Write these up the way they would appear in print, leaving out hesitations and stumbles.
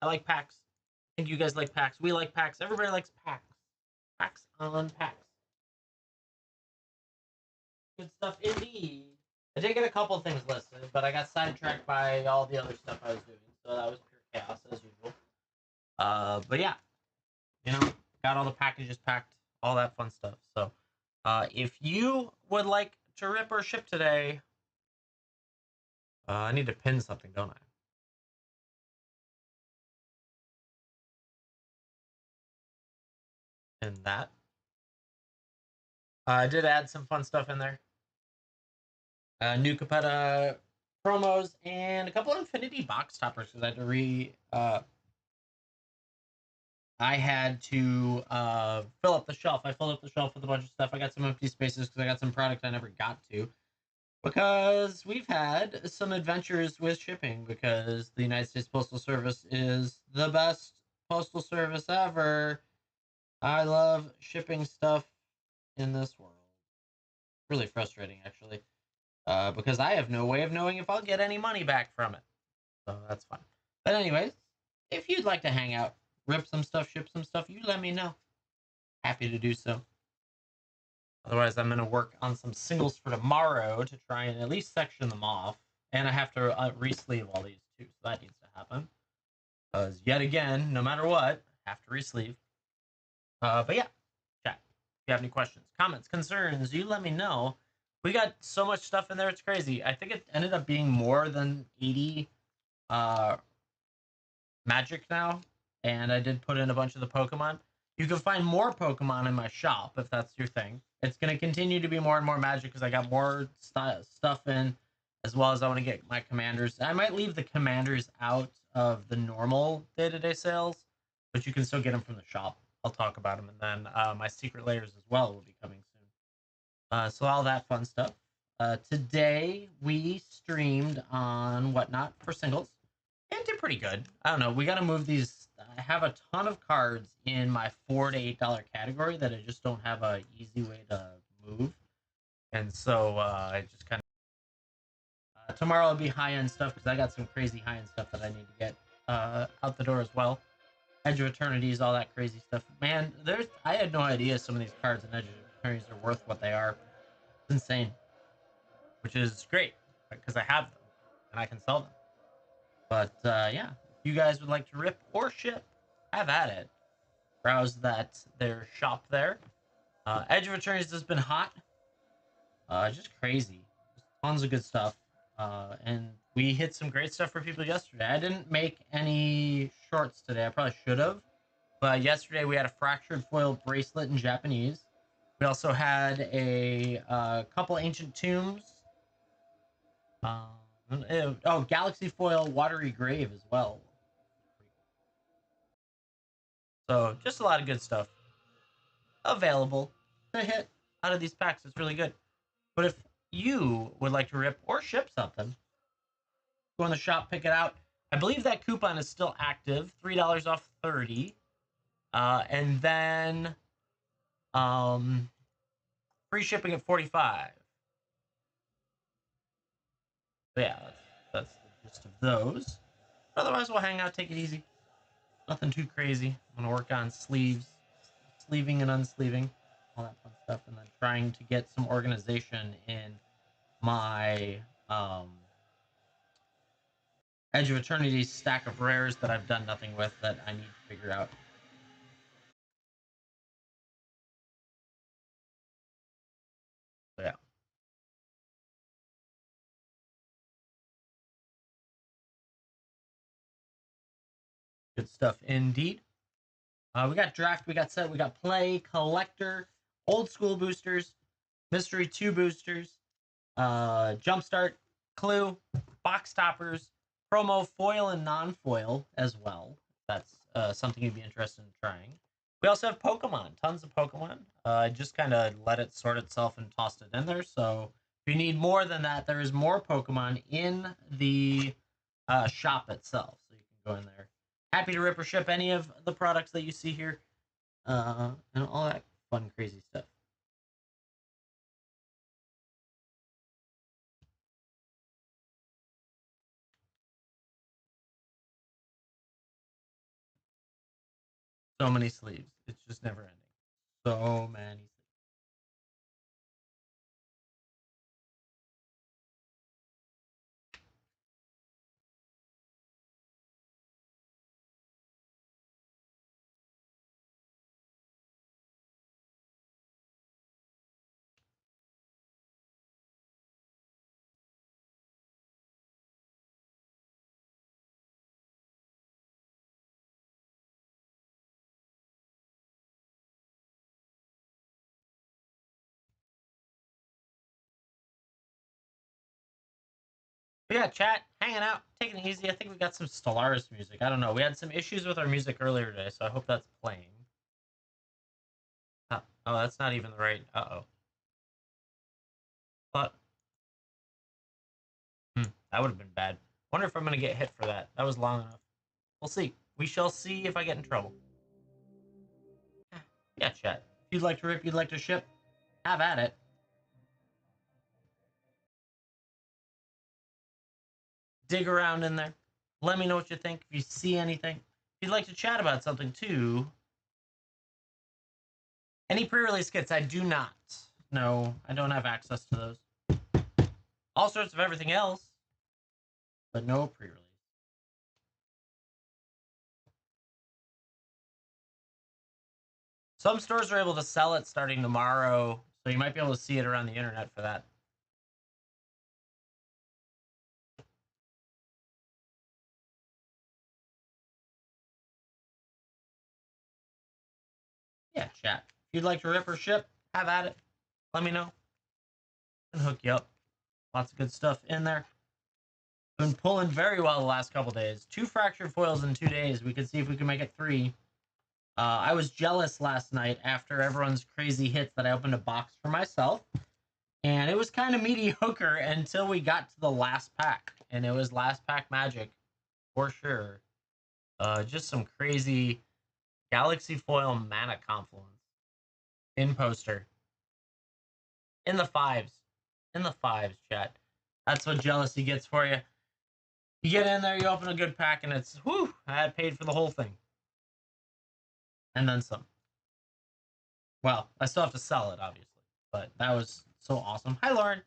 I like packs. I think you guys like packs. We like packs. Everybody likes packs. Packs on packs. Good stuff indeed. I did get a couple things listed, but I got sidetracked by all the other stuff I was doing, so that was pure chaos as usual. But yeah, you know, got all the packages packed, all that fun stuff. So, if you would like to rip or ship today, I need to pin something, don't I? Pin that. I did add some fun stuff in there. New Capetta promos and a couple of Infinity box toppers because I had to I had to fill up the shelf. I filled up the shelf with a bunch of stuff. I got some empty spaces because I got some product I never got to. Because we've had some adventures with shipping because the United States Postal Service is the best postal service ever. I love shipping stuff in this world. Really frustrating, actually, because I have no way of knowing if I'll get any money back from it. So that's fun. But anyways, if you'd like to hang out, rip some stuff, ship some stuff, you let me know. Happy to do so. Otherwise, I'm going to work on some singles for tomorrow to try and at least section them off. And I have to re-sleeve all these too, so that needs to happen. Because yet again, no matter what, I have to re-sleeve. But yeah, chat. If you have any questions, comments, concerns, you let me know. We got so much stuff in there, it's crazy. I think it ended up being more than 80 magic now. And I did put in a bunch of the Pokemon. You can find more Pokemon in my shop if that's your thing. It's going to continue to be more and more magic because I got more stuff in, as well as I want to get my commanders. I might leave the commanders out of the normal day-to-day sales, but you can still get them from the shop. I'll talk about them. And then my secret layers as well will be coming soon. So all that fun stuff. Today we streamed on Whatnot for singles and did pretty good. I don't know. We got to move these. I have a ton of cards in my $4 to $8 category that I just don't have a easy way to move, and so I just kind of tomorrow will be high end stuff because I got some crazy high end stuff that I need to get out the door as well. Edge of Eternities, all that crazy stuff. Man, I had no idea some of these cards in Edge of Eternities are worth what they are. It's insane, which is great because I have them and I can sell them. But yeah, if you guys would like to rip or ship, have at it. Browse their shop there. Edge of Eternities has been hot. Just crazy. Just tons of good stuff. And we hit some great stuff for people yesterday. I didn't make any shorts today. I probably should have. But yesterday we had a fractured foil bracelet in Japanese. We also had a couple ancient tombs. Galaxy foil watery grave as well. So just a lot of good stuff available to hit out of these packs. It's really good. But if you would like to rip or ship something, go in the shop, pick it out. I believe that coupon is still active, $3 off 30. And then free shipping at 45. So yeah, that's the gist of those. Otherwise, we'll hang out, take it easy. Nothing too crazy. I'm gonna work on sleeves, sleeving and unsleeving, all that fun stuff, and then trying to get some organization in my Edge of Eternity stack of rares that I've done nothing with that I need to figure out. So yeah. Good stuff indeed. We got draft, we got set, we got play, collector, old school boosters, mystery 2 boosters, jumpstart, clue, box toppers, promo foil and non-foil as well. That's something you'd be interested in trying. We also have Pokemon, tons of Pokemon. I just kind of let it sort itself and tossed it in there. So if you need more than that, there is more Pokemon in the shop itself. So you can go in there. Happy to rip or ship any of the products that you see here, and all that fun, crazy stuff. So many sleeves. It's just never ending. So many. But yeah, chat, hanging out, taking it easy. I think we got some Stellaris music. I don't know. We had some issues with our music earlier today, so I hope that's playing. Oh, that's not even the right. Uh-oh. But that would have been bad. Wonder if I'm gonna get hit for that. That was long enough. We'll see. We shall see if I get in trouble. Yeah, chat. If you'd like to rip, you'd like to ship, have at it. Dig around in there. Let me know what you think. If you see anything. If you'd like to chat about something too. Any pre-release kits, I do not. No, I don't have access to those. All sorts of everything else, but no pre-release. Some stores are able to sell it starting tomorrow, so you might be able to see it around the internet for that. Yeah, chat. If you'd like to rip or ship, have at it. Let me know. And hook you up. Lots of good stuff in there. Been pulling very well the last couple days. 2 fractured foils in 2 days. We could see if we can make it 3. I was jealous last night after everyone's crazy hits that I opened a box for myself. And it was kind of mediocre until we got to the last pack. And it was last pack magic for sure. Just some crazy Galaxy Foil mana confluence in poster. In the fives. In the fives, chat. That's what jealousy gets for you. You get in there, you open a good pack, and it's, whew, I had paid for the whole thing. And then some. Well, I still have to sell it, obviously. But that was so awesome. Hi, Lauren.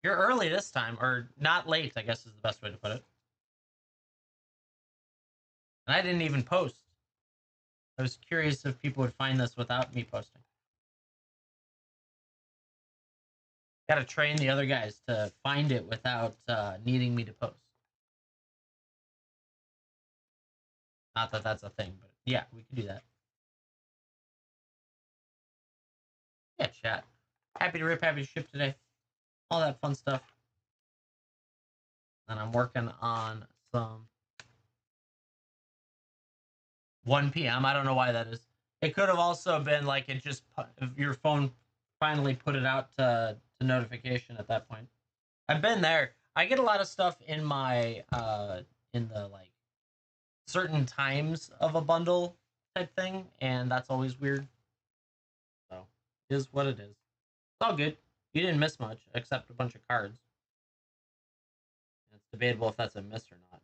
You're early this time, or not late, I guess is the best way to put it. And I didn't even post. I was curious if people would find this without me posting. Got to train the other guys to find it without needing me to post. Not that that's a thing, but yeah, we can do that. Yeah, chat. Happy to rip, happy to ship today. All that fun stuff. And I'm working on some 1 p.m. I don't know why that is. It could have also been like it just your phone finally put it out to notification at that point. I've been there. I get a lot of stuff in my in the like certain times of a bundle type thing, and that's always weird. So it is what it is. It's all good. You didn't miss much except a bunch of cards. It's debatable if that's a miss or not.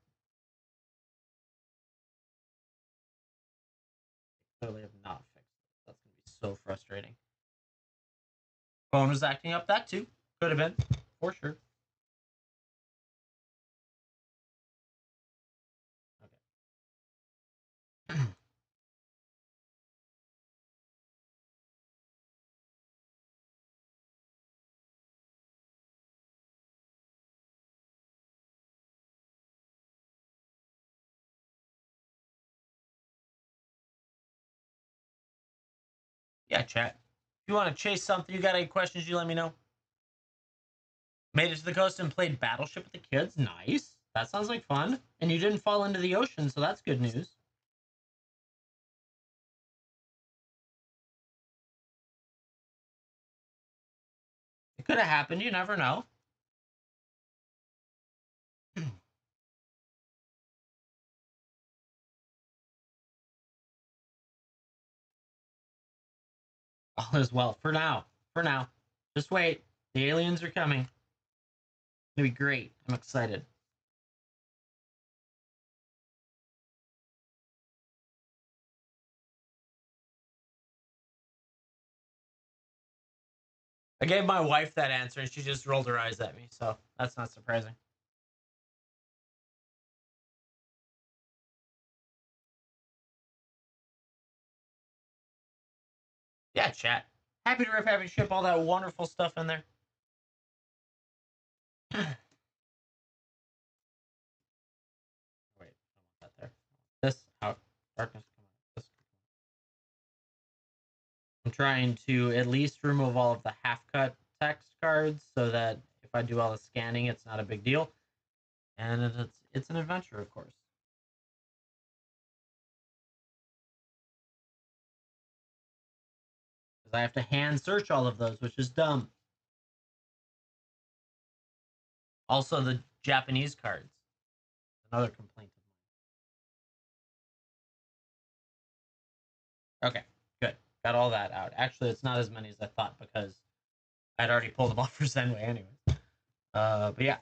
Clearly have not fixed it. That's gonna be so frustrating. Phone was acting up. That too could have been for sure. Okay. Yeah, chat. If you want to chase something, you got any questions, you let me know. Made it to the coast and played Battleship with the kids. Nice. That sounds like fun. And you didn't fall into the ocean, so that's good news. It could have happened. You never know. All is well for now. For now. Just wait. The aliens are coming. It's gonna be great. I'm excited. I gave my wife that answer and she just rolled her eyes at me, so that's not surprising. Yeah, chat. Happy to rip, happy to ship all that wonderful stuff in there. Wait, I want that there. This out. Darkness. This. I'm trying to at least remove all of the half-cut text cards so that if I do all the scanning, it's not a big deal. And it's an adventure, of course. Because I have to hand search all of those, which is dumb. Also, the Japanese cards. Another complaint of mine. Okay, good. Got all that out. Actually, it's not as many as I thought because I'd already pulled them off for Zenway anyways. But yeah.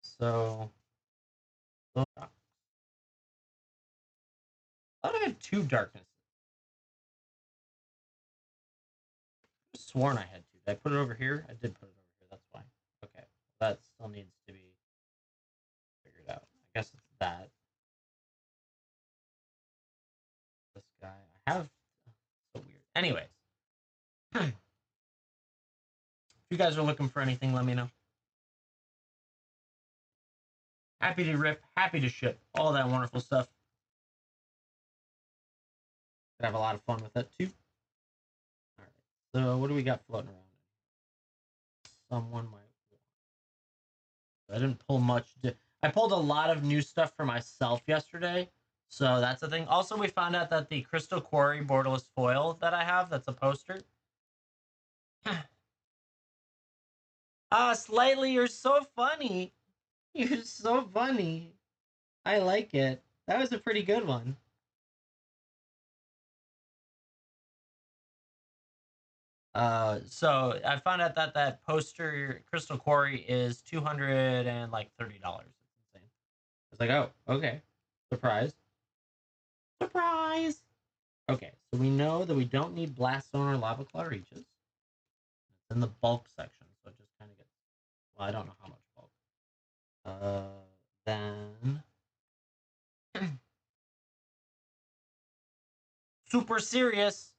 So, I thought I had 2 darknesses. I sworn I had 2. Did I put it over here? I did put it over here. That's why. Okay, that still needs to be figured out. I guess it's that. This guy. I have. So weird. Anyways. If you guys are looking for anything, let me know. Happy to rip, happy to ship, all that wonderful stuff. Could have a lot of fun with it too. All right, so what do we got floating around? Someone might. I didn't pull much. I pulled a lot of new stuff for myself yesterday, so that's the thing. Also, we found out that the Crystal Quarry borderless foil that I have, that's a poster. Slightly, you're so funny. You're so funny. I like it. That was a pretty good one. So I found out that that poster Crystal Quarry is $230. It's insane. I was like, oh, okay, surprise, surprise. Okay, so we know that we don't need Blast Zone or Lava Claw Reaches. It's in the bulk section, so it just kind of gets. Well, I don't know how much bulk. Then Super Serious.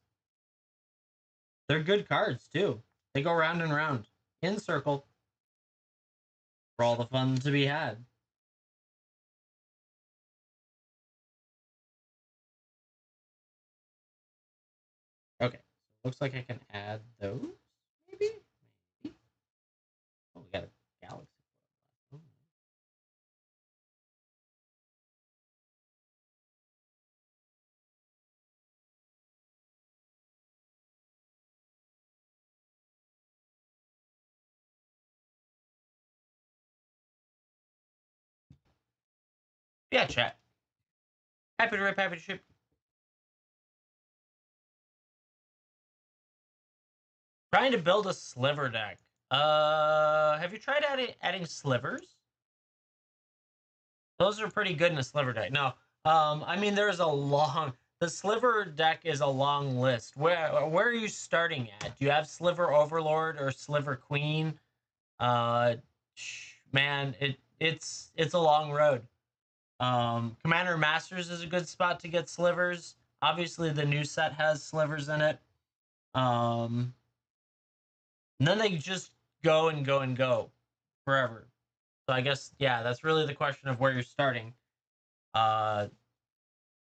They're good cards too. They go round and round in circle for all the fun to be had. Okay, so looks like I can add those. Maybe. Maybe. Oh, we got a galaxy. Oh, yeah, chat. Happy to rip, happy to ship. Trying to build a sliver deck. Have you tried adding slivers? Those are pretty good in a sliver deck. No, I mean there's a long. The sliver deck is a long list. Where are you starting at? Do you have Sliver Overlord or Sliver Queen? Uh, man, it's a long road. Commander Masters is a good spot to get slivers. Obviously, the new set has slivers in it. And then they just go and go and go forever. So I guess yeah, that's really the question of where you're starting. Uh,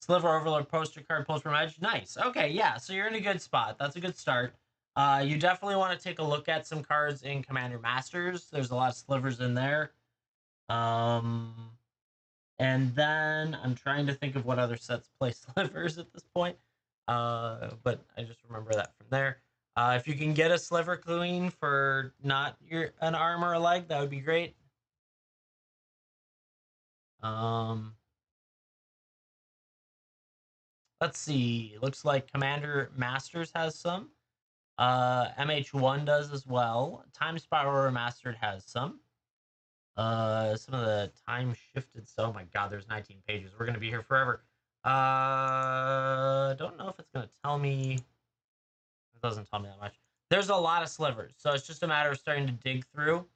Sliver Overlord poster card pulls from Edge. Nice. Okay, yeah. So you're in a good spot. That's a good start. You definitely want to take a look at some cards in Commander Masters. There's a lot of slivers in there. Um, and then I'm trying to think of what other sets play slivers at this point. But I just remember that from there. If you can get a Sliver Queen for not an arm or a leg, that would be great. Um, let's see. Looks like Commander Masters has some. MH1 does as well. Time Spiral Remastered has some. Some of the time shifted. So, oh my god, there's 19 pages. We're gonna be here forever. Don't know if it's gonna tell me. It doesn't tell me that much. There's a lot of slivers, so it's just a matter of starting to dig through.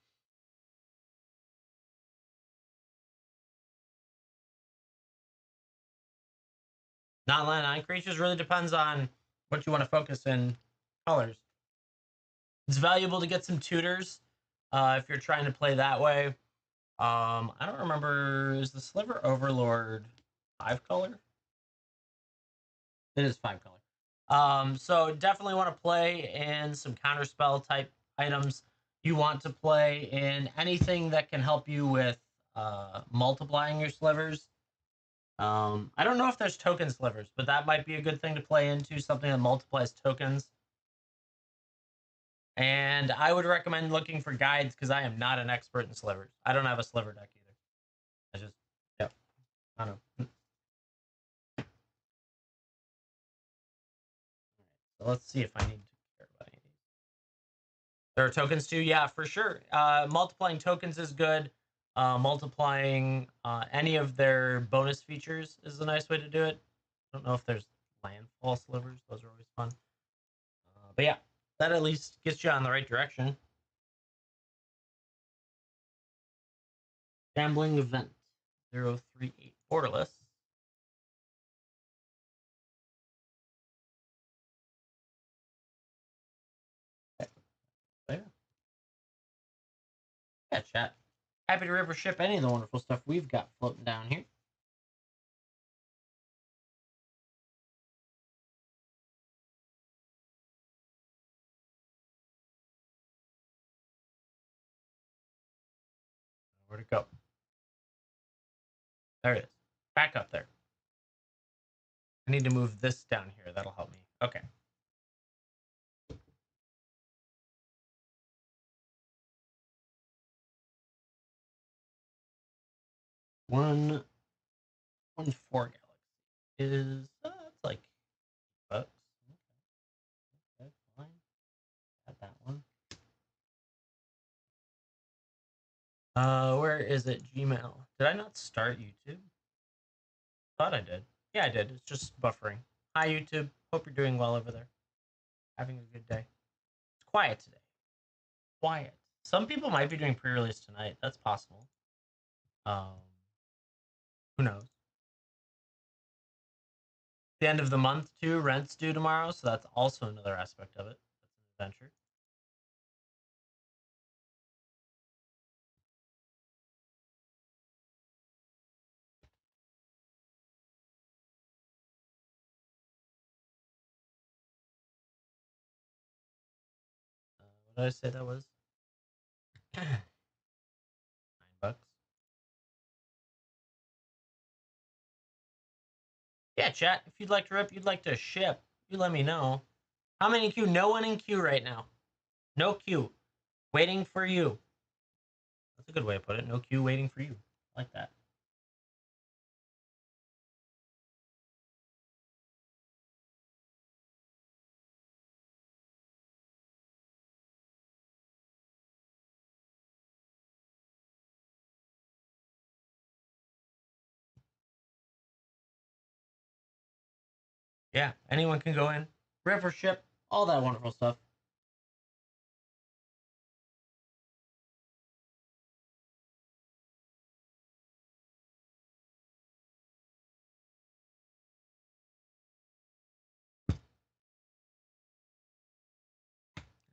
Non-land creatures really depends on what you want to focus in colors. It's valuable to get some tutors if you're trying to play that way. I don't remember, is the Sliver Overlord 5-color? It is 5-color. So definitely want to play in some counterspell type items. You want to play in anything that can help you with multiplying your slivers. I don't know if there's token slivers, but that might be a good thing to play into, something that multiplies tokens. And I would recommend looking for guides because I am not an expert in slivers. I don't have a sliver deck either. I just, yep, I don't know. So let's see if I need to care about any of these. There are tokens too, yeah, for sure. Multiplying tokens is good. Multiplying any of their bonus features is a nice way to do it. I don't know if there's landfall slivers; those are always fun. But yeah, that at least gets you on the right direction. Gambling event 038 borderless. There. Yeah, chat. Happy to rip or ship any of the wonderful stuff we've got floating down here. Where'd it go? There it is. Back up there. I need to move this down here. That'll help me. Okay. One 4 galaxy is it's like bucks. Okay, fine. Got that one. Where is it? Gmail. Did I not start YouTube? Thought I did. Yeah, I did. It's just buffering. Hi, YouTube. Hope you're doing well over there. Having a good day. It's quiet today. Quiet. Some people might be doing pre-release tonight. That's possible. Um, who knows? The end of the month too. Rent's due tomorrow, so that's also another aspect of it. That's an adventure. What did I say that was? $9. Yeah, chat. If you'd like to rip, you'd like to ship, you let me know. How many queue? No one in queue right now. No queue. Waiting for you. That's a good way to put it. No queue waiting for you. I like that. Yeah, anyone can go in. Rip or ship. All that wonderful stuff.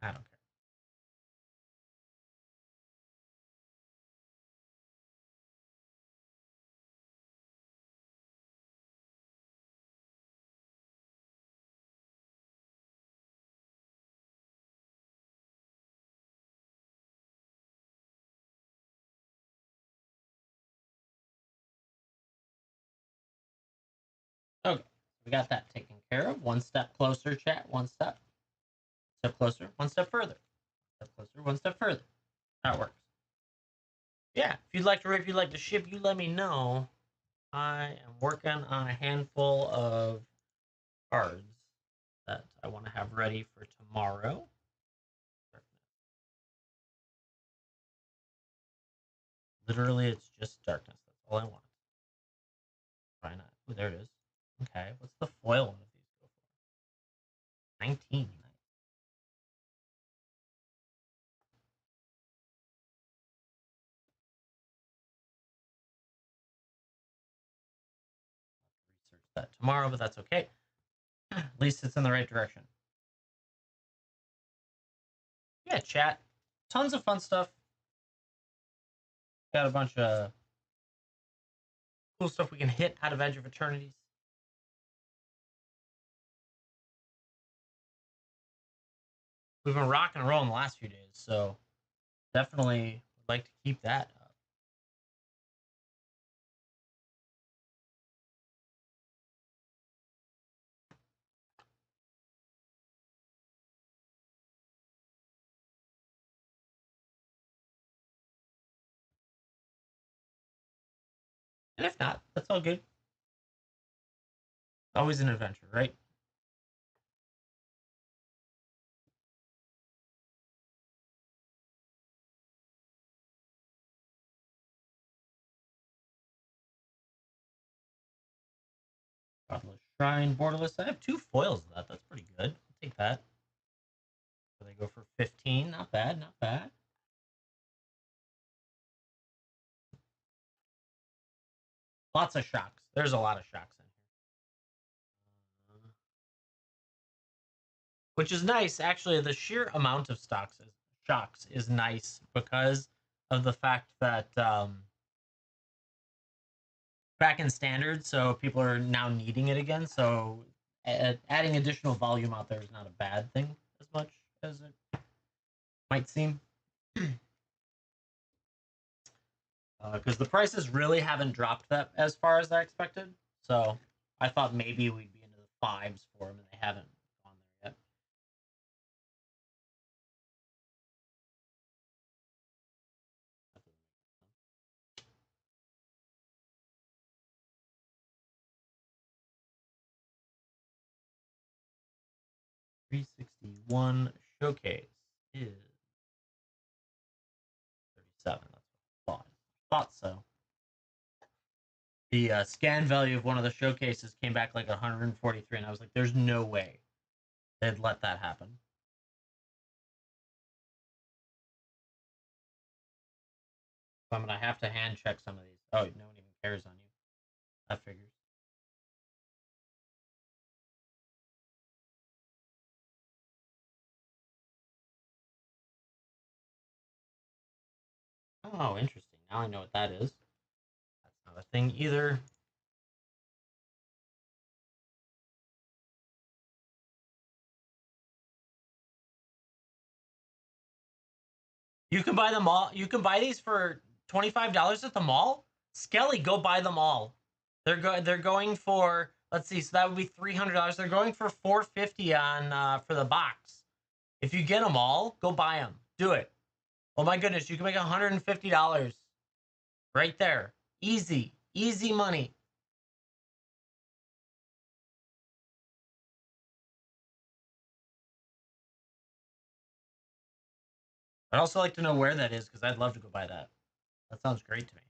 I don't care. Okay, we got that taken care of. One step closer, chat. One step. Step closer. One step further. Step closer. One step further. That works. Yeah, if you'd like to rip, you'd like to ship, you let me know. I am working on a handful of cards that I want to have ready for tomorrow. Literally, it's just darkness. That's all I want. Why not? Oh, there it is. Okay, what's the foil one of these go for? 19. that tomorrow, but that's okay. At least it's in the right direction. Yeah, chat. Tons of fun stuff. Got a bunch of cool stuff we can hit out of Edge of Eternities. We've been rocking and rolling the last few days, so definitely would like to keep that up. And if not, that's all good. Always an adventure, right? Godless Shrine, Borderless. I have 2 foils of that. That's pretty good. I'll take that. So they go for 15. Not bad, not bad. Lots of shocks. There's a lot of shocks in here. Which is nice. Actually, the sheer amount of shocks is nice because of the fact that back in standard, so people are now needing it again. So adding additional volume out there is not a bad thing as much as it might seem. Because the prices really haven't dropped that as far as I expected. So I thought maybe we'd be into the 5s for them, and they haven't gone there yet. $361 showcase is 37. That's what I thought so. The scan value of one of the showcases came back like 143, and I was like, "There's no way they'd let that happen." So I'm gonna have to hand check some of these. Oh, no one even cares on you. That figures. Oh, interesting. Now I know what that is. That's not a thing either. You can buy them all. You can buy these for $25 at the mall. Skelly, go buy them all. They're going for, let's see, so that would be $300. They're going for $450 on for the box. If you get them all, go buy them. Do it. Oh my goodness, you can make $150 right there. Easy, easy money. I'd also like to know where that is because I'd love to go buy that. That sounds great to me.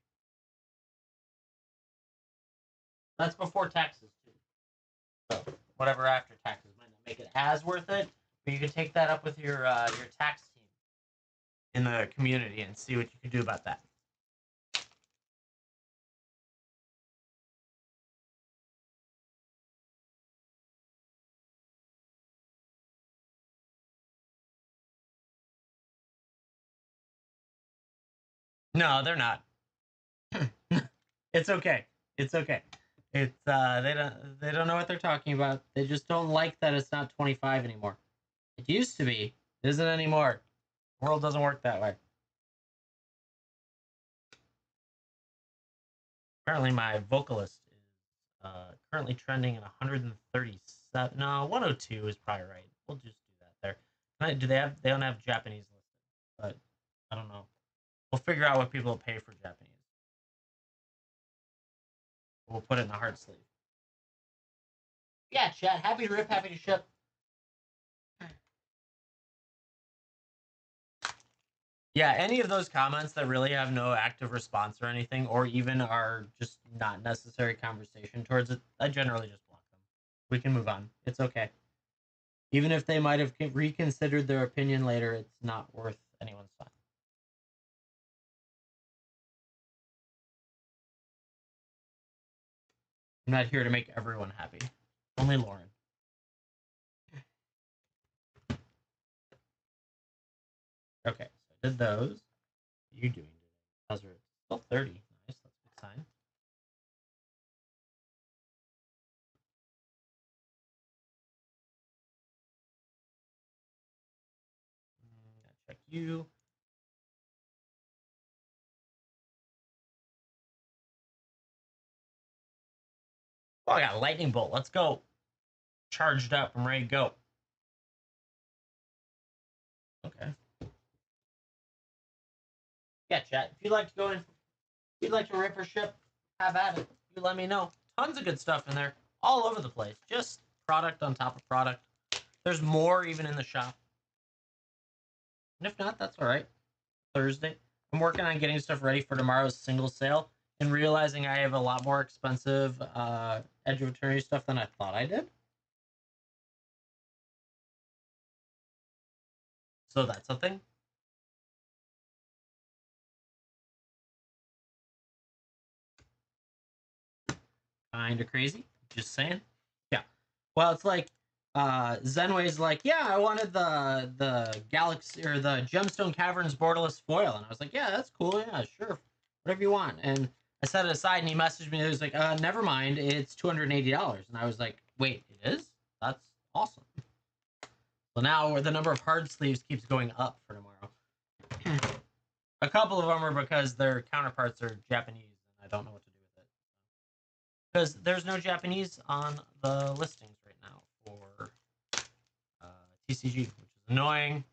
That's before taxes too. So whatever after taxes might not make it as worth it, but you can take that up with your tax team in the community and see what you can do about that. No, they're not. It's okay. It's okay. It's they don't know what they're talking about. They just don't like that it's not 25 anymore. It used to be. It isn't anymore. The world doesn't work that way. Apparently my vocalist is currently trending at 137. No, 102 is probably right. We'll just do that there. Do they don't have Japanese listed, but I don't know. We'll figure out what people pay for Japanese. We'll put it in the hard sleeve. Yeah, chat. Happy to rip, happy to ship. Yeah, any of those comments that really have no active response or anything, or even are just not necessary conversation towards it, I generally just block them. We can move on. It's okay. Even if they might have reconsidered their opinion later, it's not worth anyone's time. I'm not here to make everyone happy. Only Lauren. Okay, so I did those. What are you doing today? How's your still 30? Nice, that's a good sign. Check you. Oh, I got a lightning bolt. Let's go. Charged up. I'm ready to go. Okay. Yeah, chat. If you'd like to go in, if you'd like to rip or ship, have at it. You let me know. Tons of good stuff in there, all over the place. Just product on top of product. There's more even in the shop. And if not, that's all right. Thursday. I'm working on getting stuff ready for tomorrow's single sale and realizing I have a lot more expensive Edge of Eternity stuff than I thought I did. So that's a thing. Kind of crazy. Just saying. Yeah. Well, it's like Zenway's like, yeah, I wanted the Galaxy or the Gemstone Caverns borderless foil, and I was like, yeah, that's cool. Yeah, sure, whatever you want. And I set it aside, and he messaged me. He was like, never mind, it's $280. And I was like, wait, it is? That's awesome. So now the number of hard sleeves keeps going up for tomorrow. A couple of them are because their counterparts are Japanese, and I don't know what to do with it. Because there's no Japanese on the listings right now for TCG, which is annoying.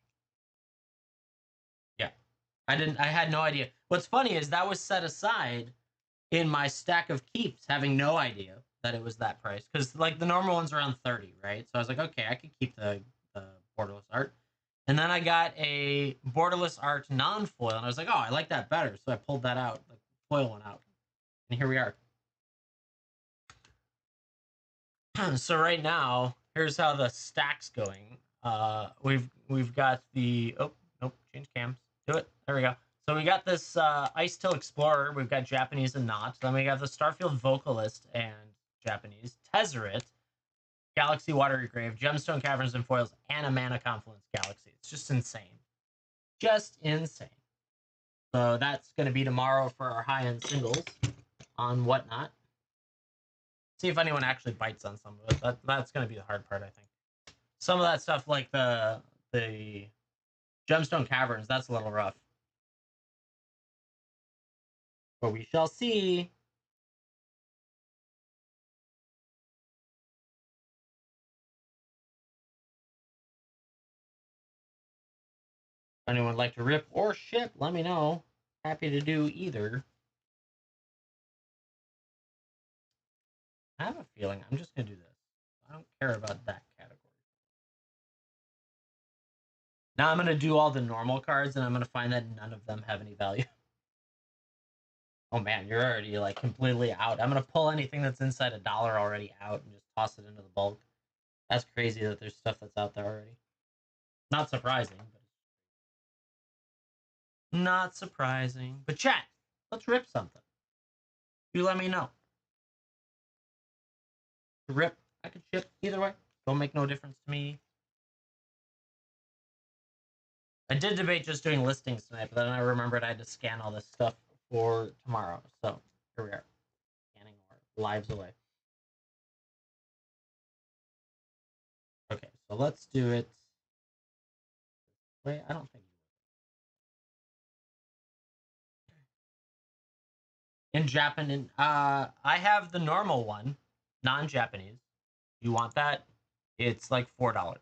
Yeah, I had no idea. What's funny is that was set aside in my stack of keeps, having no idea that it was that price. Because like the normal one's around 30, right? So I was like, okay, I could keep the borderless art. And then I got a borderless art non-foil, and I was like, oh, I like that better. So I pulled that out, the foil one out, and here we are. So right now, here's how the stack's going. We've got the nope, change cams. Do it. There we go. So we got this Ice Till Explorer. We've got Japanese and not. Then we got the Starfield Vocalist and Japanese, Tezzeret, Galaxy Watery Grave, Gemstone Caverns and Foils, and a Mana Confluence Galaxy. It's just insane. Just insane. So that's going to be tomorrow for our high-end singles on Whatnot. See if anyone actually bites on some of it. That's going to be the hard part, I think. Some of that stuff, like the Gemstone Caverns, that's a little rough. But we shall see. If anyone would like to rip or ship, let me know. Happy to do either. I have a feeling I'm just going to do this. I don't care about that category. Now I'm going to do all the normal cards, and I'm going to find that none of them have any value. Oh man, you're already like completely out. I'm going to pull anything that's inside $1 already out and just toss it into the bulk. That's crazy that there's stuff that's out there already. Not surprising, but not surprising. But chat, let's rip something. You let me know. Rip, I could ship either way. Don't make no difference to me. I did debate just doing listings tonight, but then I remembered I had to scan all this stuff for tomorrow. So here we are, scanning our lives away. Okay, so let's do it. Wait, I don't think. In Japan, I have the normal one, non-Japanese. You want that? It's like $4.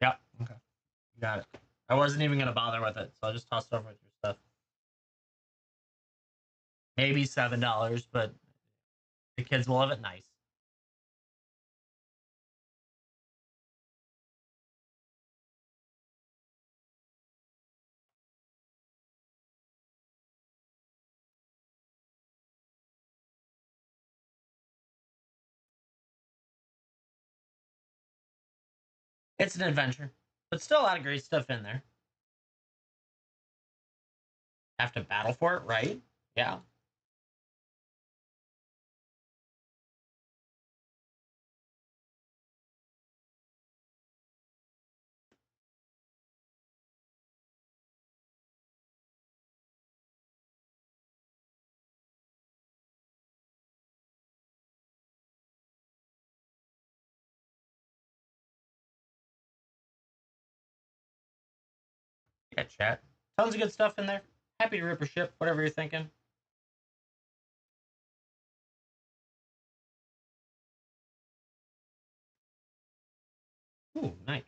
Yep. Okay. Got it. I wasn't even gonna bother with it, so I'll just toss it over with your stuff. Maybe $7, but the kids will have it nice. It's an adventure, but still a lot of great stuff in there. have to battle for it, right? Yeah. Yeah, chat. Tons of good stuff in there. Happy to rip or ship, whatever you're thinking. Ooh, nice.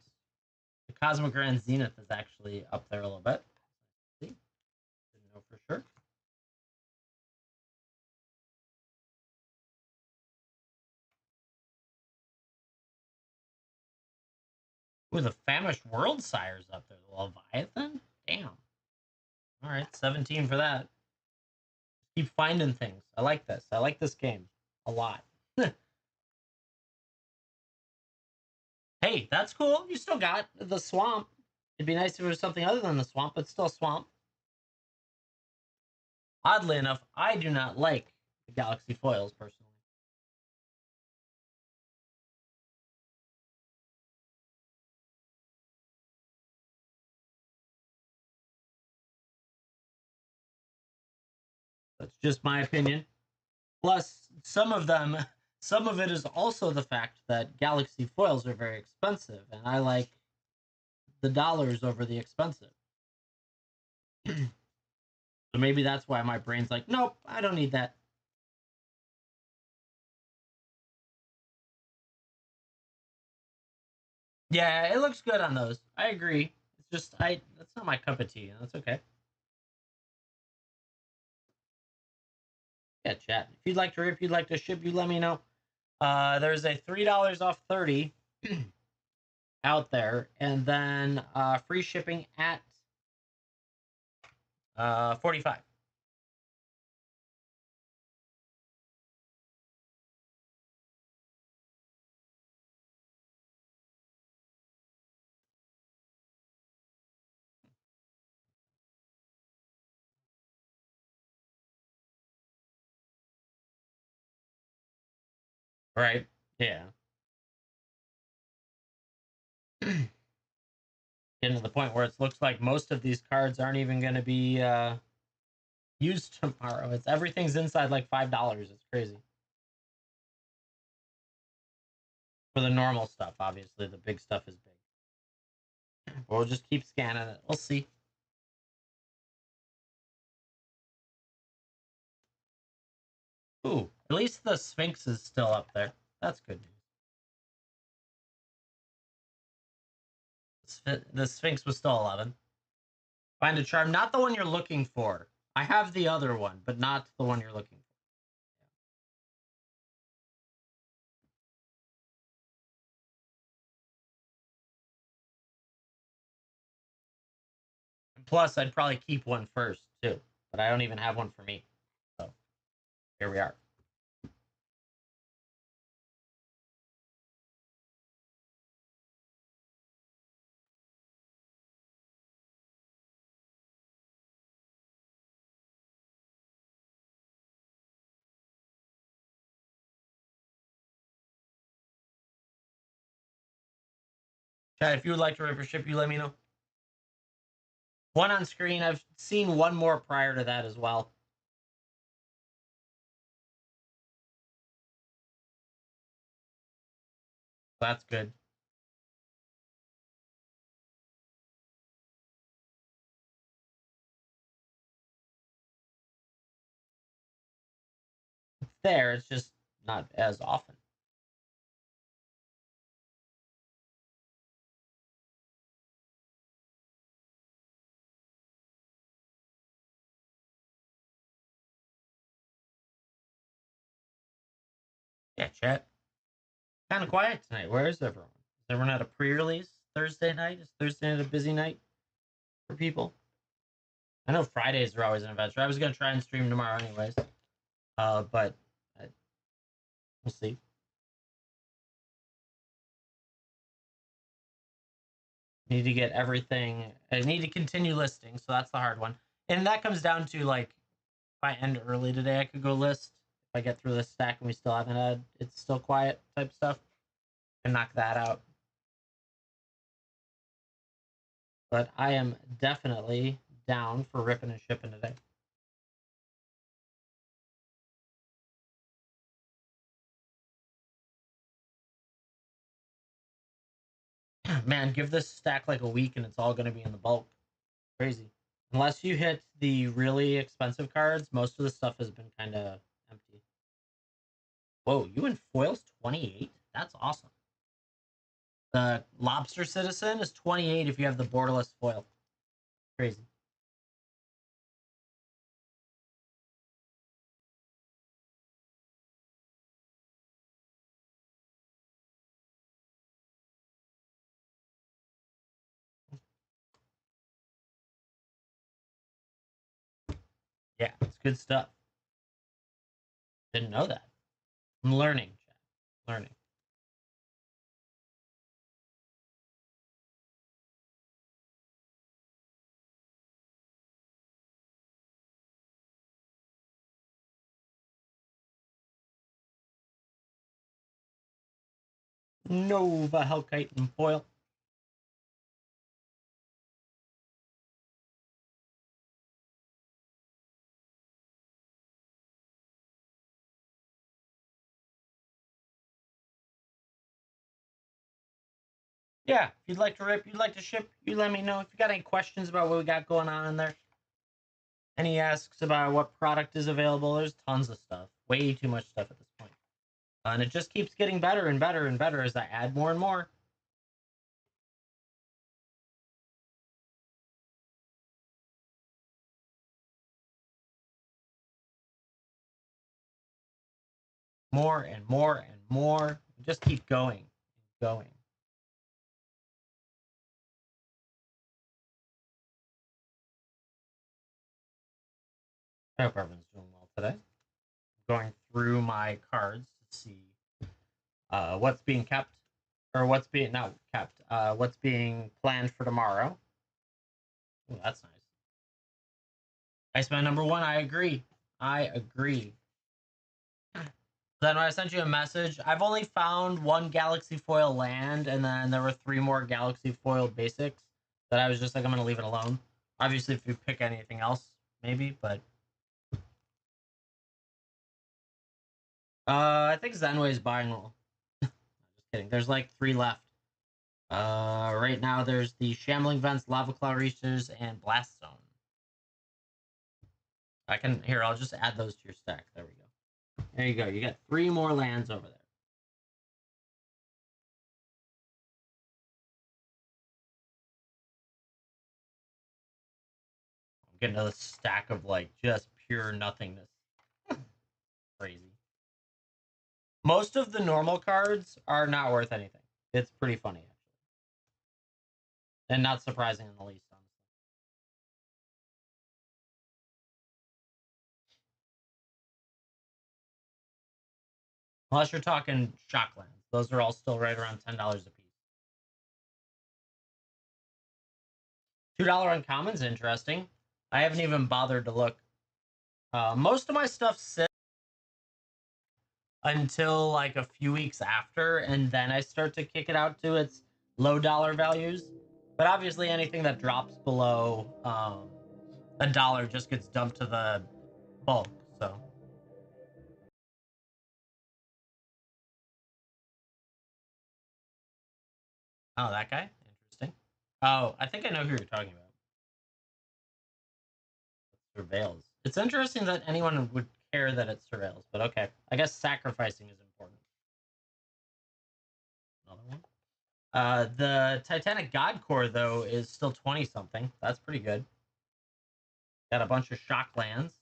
The Cosmic Grand Zenith is actually up there a little bit. See? Didn't know for sure. Ooh, the Famished World Sire's up there. The Leviathan? Damn. All right, 17 for that. Keep finding things. I like this. I like this game a lot. Hey, that's cool. You still got the swamp. It'd be nice if it was something other than the swamp, but still swamp. Oddly enough, I do not like the Galaxy foils personally. That's just my opinion. Plus, some of them, some of it is also the fact that Galaxy foils are very expensive, and I like the dollars over the expensive. So maybe that's why my brain's like, nope, I don't need that. Yeah, it looks good on those. I agree. It's just that's not my cup of tea, and that's okay. Yeah, chat. If you'd like to rip, you'd like to ship, you let me know. There's a $3 off 30 out there, and then free shipping at 45. Right? Yeah. Getting to the point where it looks like most of these cards aren't even going to be used tomorrow. It's everything's inside like $5. It's crazy for the normal stuff. Obviously, the big stuff is big. We'll just keep scanning it. We'll see. Ooh, at least the Sphinx is still up there. That's good news. The Sphinx was still 11. Find a charm, not the one you're looking for. I have the other one, but not the one you're looking for. And plus, I'd probably keep one first too, but I don't even have one for me. So here we are. Chad, if you would like to rip or ship, you let me know. One on screen. I've seen one more prior to that as well. That's good. It's there. It's just not as often. Yeah, chat. Kind of quiet tonight. Where is everyone? Is everyone at a pre-release Thursday night? Is Thursday night a busy night for people? I know Fridays are always an adventure. I was gonna try and stream tomorrow anyways, but we'll see. Need to get everything. I need to continue listing, so that's the hard one. And that comes down to like if I end early today, I could go list. If I get through this stack and we still haven't had it's still quiet type stuff, and knock that out. But I am definitely down for ripping and shipping today. Man, give this stack like a week and it's all going to be in the bulk. Crazy. Unless you hit the really expensive cards, most of the stuff has been kind of empty. Whoa, you in foils 28? That's awesome. The Lobster Citizen is 28 if you have the borderless foil. Crazy. Yeah, it's good stuff. Didn't know that. I'm learning, chat. Learning. Nova Hellkite and foil. Yeah, if you'd like to rip, you'd like to ship, you let me know. If you got any questions about what we got going on in there, any asks about what product is available, there's tons of stuff. Way too much stuff at this point. And it just keeps getting better and better and better as I add more and more. More and more and more. Just keep going. Going. I hope everyone's doing well today. Going through my cards to see what's being kept or what's being not kept. What's being planned for tomorrow. Ooh, that's nice. Iceman number one. I agree. I agree. Then when I sent you a message, I've only found one Galaxy Foil land, and then there were 3 more Galaxy Foil basics that I was just like, I'm gonna leave it alone. Obviously, if you pick anything else, maybe, but I think Zenway is buying all. Just kidding. There's like 3 left. Right now there's the Shambling Vents, Lava Claw Reachers, and Blast Zone. I can here. I'll just add those to your stack. There we go. There you go. You got 3 more lands over there. I'm getting a stack of like just pure nothingness. Crazy. Most of the normal cards are not worth anything. It's pretty funny, actually. And not surprising in the least, honestly. Unless you're talking Shocklands. Those are all still right around $10 a piece. $2 uncommon's interesting. I haven't even bothered to look. Most of my stuff sits until like a few weeks after, and then I start to kick it out to its low dollar values. But obviously, anything that drops below a dollar just gets dumped to the bulk. So, oh, that guy, interesting. Oh, I think I know who you're talking about. Surveils. It's interesting that anyone would care that it surveils, but okay. I guess sacrificing is important. Another one. The Titanic God Core though is still 20 something. That's pretty good. Got a bunch of shock lands.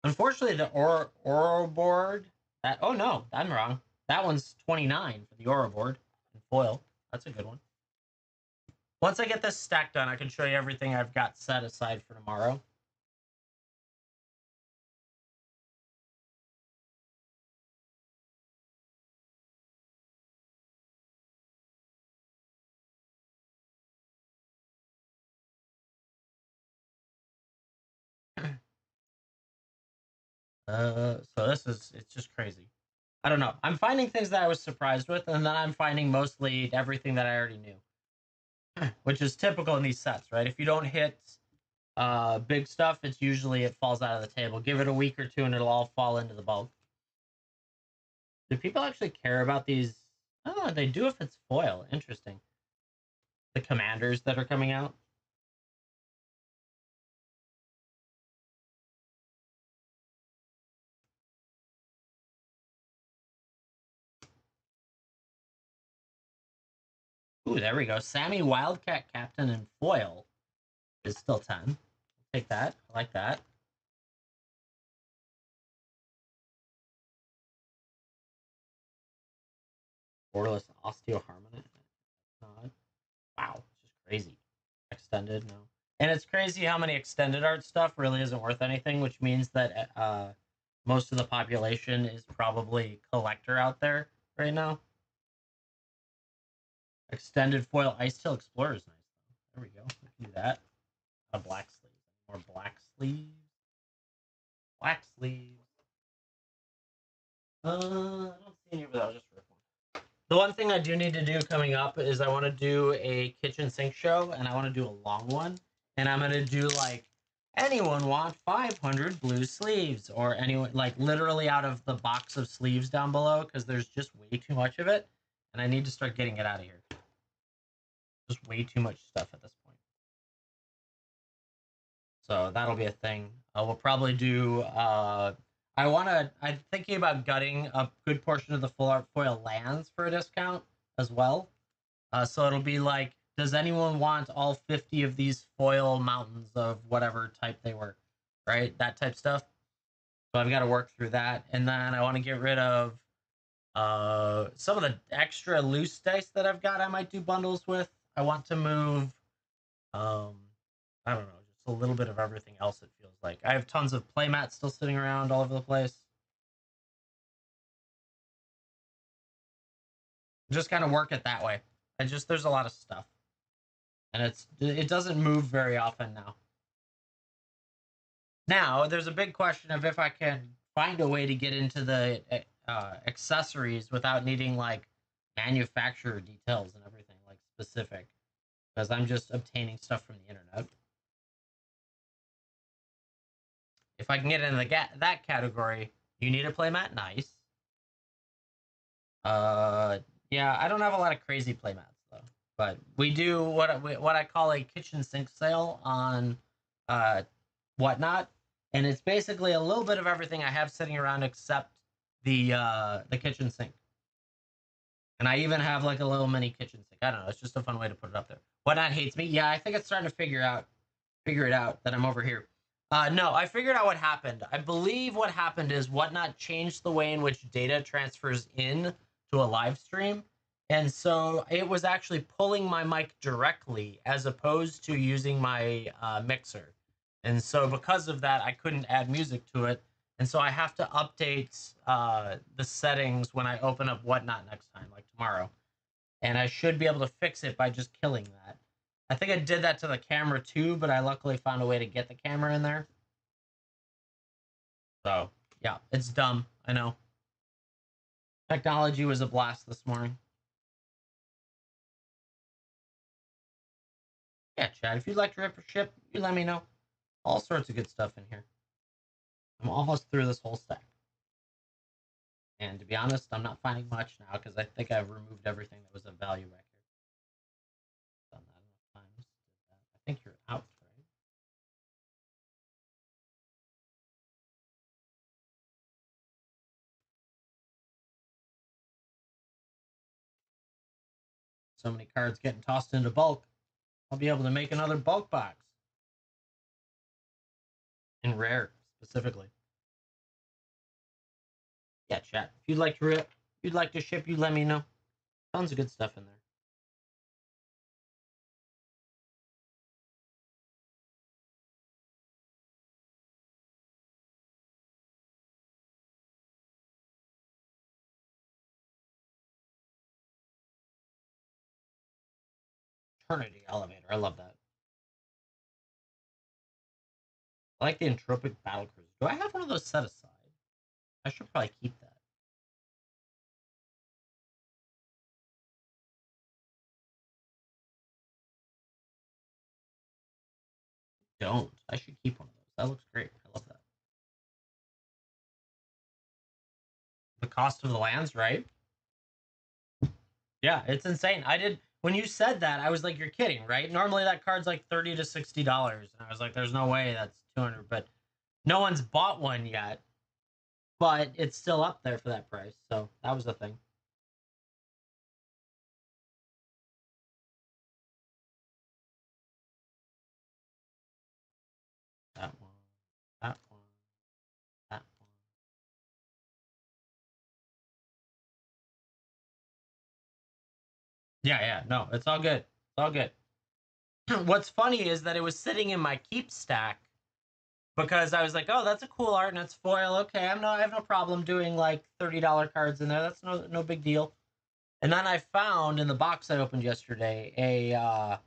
Unfortunately, the Oro board. That oh no, I'm wrong. That one's 29 for the Oro board and foil. That's a good one. Once I get this stack done, I can show you everything I've got set aside for tomorrow. So it's just crazy. I don't know. I'm finding things that I was surprised with, and then I'm finding mostly everything that I already knew, which is typical in these sets, right? If you don't hit big stuff, it's usually it falls out of the table. Give it a week or two, and it'll all fall into the bulk. Do people actually care about these? I don't know. They do if it's foil. Interesting. The commanders that are coming out. Ooh, there we go. Sammy Wildcat Captain and foil is still 10. Take that. I like that. Borderless Osteo Harmony. Wow, it's just crazy. Extended, no. And it's crazy how many extended art stuff really isn't worth anything, which means that most of the population is probably collector out there right now. Extended foil Ice Tail Explorer is nice though. There we go. We can do that. A black sleeves. More black sleeves. Black sleeves. I don't see any of that. Just rip one. The one thing I do need to do coming up is I want to do a kitchen sink show, and I want to do a long one. And I'm gonna do like anyone want 500 blue sleeves, or anyone like literally out of the box of sleeves down below, because there's just way too much of it, and I need to start getting it out of here. Just way too much stuff at this point. So that'll be a thing. We'll probably do. I'm thinking about gutting a good portion of the full art foil lands for a discount as well. So it'll be like, does anyone want all 50 of these foil mountains of whatever type they were, right? That type stuff. So I've got to work through that, and then I want to get rid of some of the extra loose dice that I've got. I might do bundles with. I want to move. Um, I don't know, just a little bit of everything else. It feels like I have tons of playmats still sitting around all over the place. Just kind of work it that way. I just there's a lot of stuff, and it doesn't move very often now. Now there's a big question of if I can find a way to get into the accessories without needing like manufacturer details and everything like specific, because I'm just obtaining stuff from the internet. If I can get into that category, you need a playmat. Nice. Uh, yeah, I don't have a lot of crazy playmats though, but we do what I call a kitchen sink sale on uh whatnot, and it's basically a little bit of everything I have sitting around except the kitchen sink. And I even have like a little mini kitchen sink. I don't know. It's just a fun way to put it up there. Whatnot hates me. Yeah, I think it's starting to figure it out that I'm over here. No, I figured out what happened. I believe what happened is Whatnot changed the way in which data transfers in to a live stream. And so it was actually pulling my mic directly as opposed to using my mixer. And so because of that, I couldn't add music to it. And so I have to update the settings when I open up Whatnot next time, like tomorrow. And I should be able to fix it by just killing that. I think I did that to the camera too, but I luckily found a way to get the camera in there. So, yeah, it's dumb. I know. Technology was a blast this morning. Yeah, Chad, if you'd like to rip or ship, you let me know. All sorts of good stuff in here. I'm almost through this whole stack. And to be honest, I'm not finding much now because I think I've removed everything that was of value back here. Done that enough times. I think you're out, right? So many cards getting tossed into bulk. I'll be able to make another bulk box. In rare, specifically. Yeah, chat. If you'd like to rip, if you'd like to ship, you let me know. Tons of good stuff in there. Eternity Elevator. I love that. I like the Entropic Battle Cruiser. Do I have one of those set aside? I should probably keep that. Don't. I should keep one of those. That looks great. I love that. The cost of the lands, right? Yeah, it's insane. I did when you said that, I was like, you're kidding, right? Normally that card's like $30 to $60. And I was like, there's no way that's 200, but no one's bought one yet. But it's still up there for that price. So that was the thing. That one, that one, that one. Yeah, yeah, no, it's all good. It's all good. What's funny is that it was sitting in my keep stack because I was like, "Oh, that's a cool art and it's foil. Okay, I have no problem doing like $30 cards in there. That's no big deal." And then I found in the box I opened yesterday a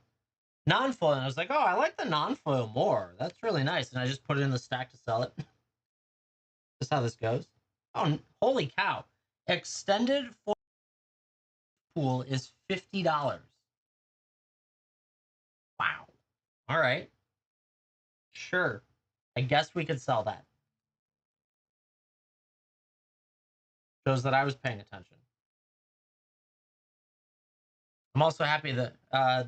non-foil, and I was like, "Oh, I like the non-foil more. That's really nice." And I just put it in the stack to sell it. That's how this goes. Oh, holy cow! Extended foil pool is $50. Wow. All right. Sure. I guess we could sell that. Shows that I was paying attention. I'm also happy that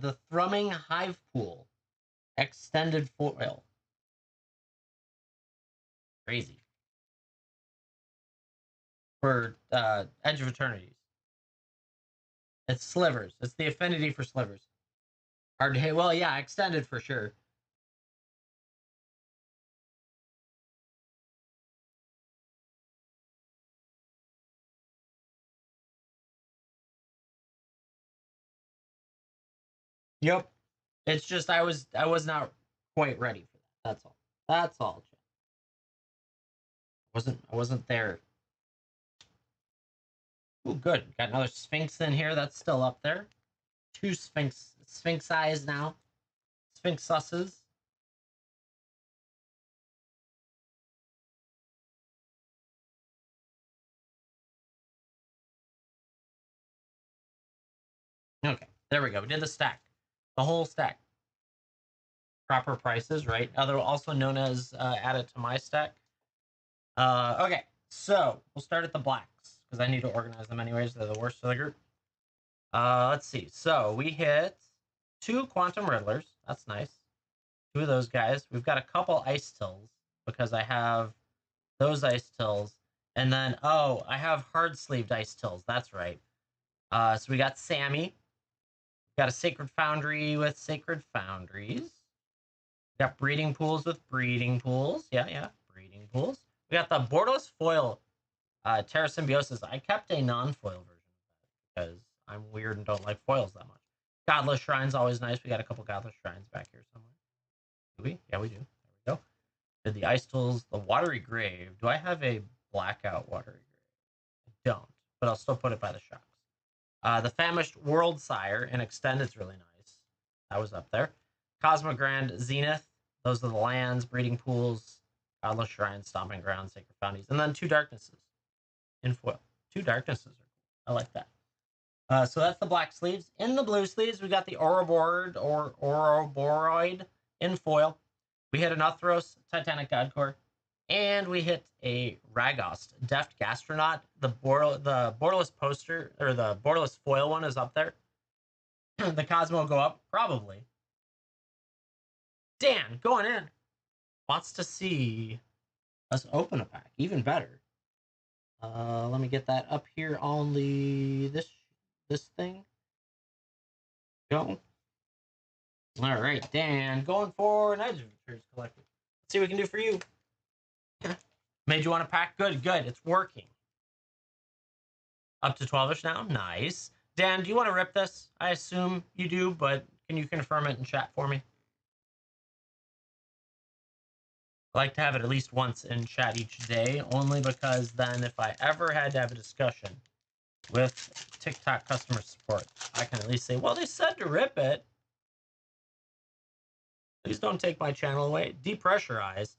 the Thrumming Hive Pool extended foil. Crazy. For Edge of Eternities. It's slivers. It's the affinity for slivers. Hard to hit. Well, yeah, extended for sure. Yep. It's just I was not quite ready for that. That's all. That's all. I wasn't there. Oh, good. Got another Sphinx in here. That's still up there. Two Sphinx eyes now. Sphinx susses. Okay, there we go. We did the stack, the whole stack. Proper prices, right? Other also known as added to my stack. Okay, so we'll start at the blacks because I need to organize them anyways. They're the worst of the group. Let's see. So we hit two Quantum Riddlers. That's nice. Two of those guys. We've got a couple Ice Tills because I have those Ice Tills. And then, oh, I have hard sleeved Ice Tills. That's right. So we got Sammy. Got a Sacred Foundry with Sacred Foundries. Got breeding pools with breeding pools. Yeah, yeah, breeding pools. We got the borderless foil Terra Symbiosis. I kept a non-foil version of that because I'm weird and don't like foils that much. Godless Shrine's always nice. We got a couple Godless Shrines back here somewhere. Do we? Yeah, we do. There we go. Did the Ice Tools, the Watery Grave. Do I have a blackout Watery Grave? I don't, but I'll still put it by the shocks. The Famished World Sire in Extended's really nice. That was up there. Cosmogrand Zenith. Those are the lands, breeding pools, Godless Shrine, Stomping Grounds, Sacred Fountains, and then two Darknesses in foil. Two Darknesses are cool. I like that. So that's the black sleeves. In the blue sleeves, we got the Ouroboros in foil. We hit an Uthros Titanic Godcore, and we hit a Ragost Deft Gastronaut. The borderless poster or the borderless foil one is up there. The Cosmo will go up probably. Dan going in wants to see us open a pack. Even better. Let me get that up here on this thing. Go. All right, Dan, going for an Edge of Eternities collected. Let's see what we can do for you. Made you want to pack? Good, good. It's working. Up to 12ish now. Nice. Dan, do you want to rip this? I assume you do, but can you confirm it in chat for me? I like to have it at least once in chat each day, only because then if I ever had to have a discussion with TikTok customer support, I can at least say, well, they said to rip it. Please don't take my channel away. Depressurize.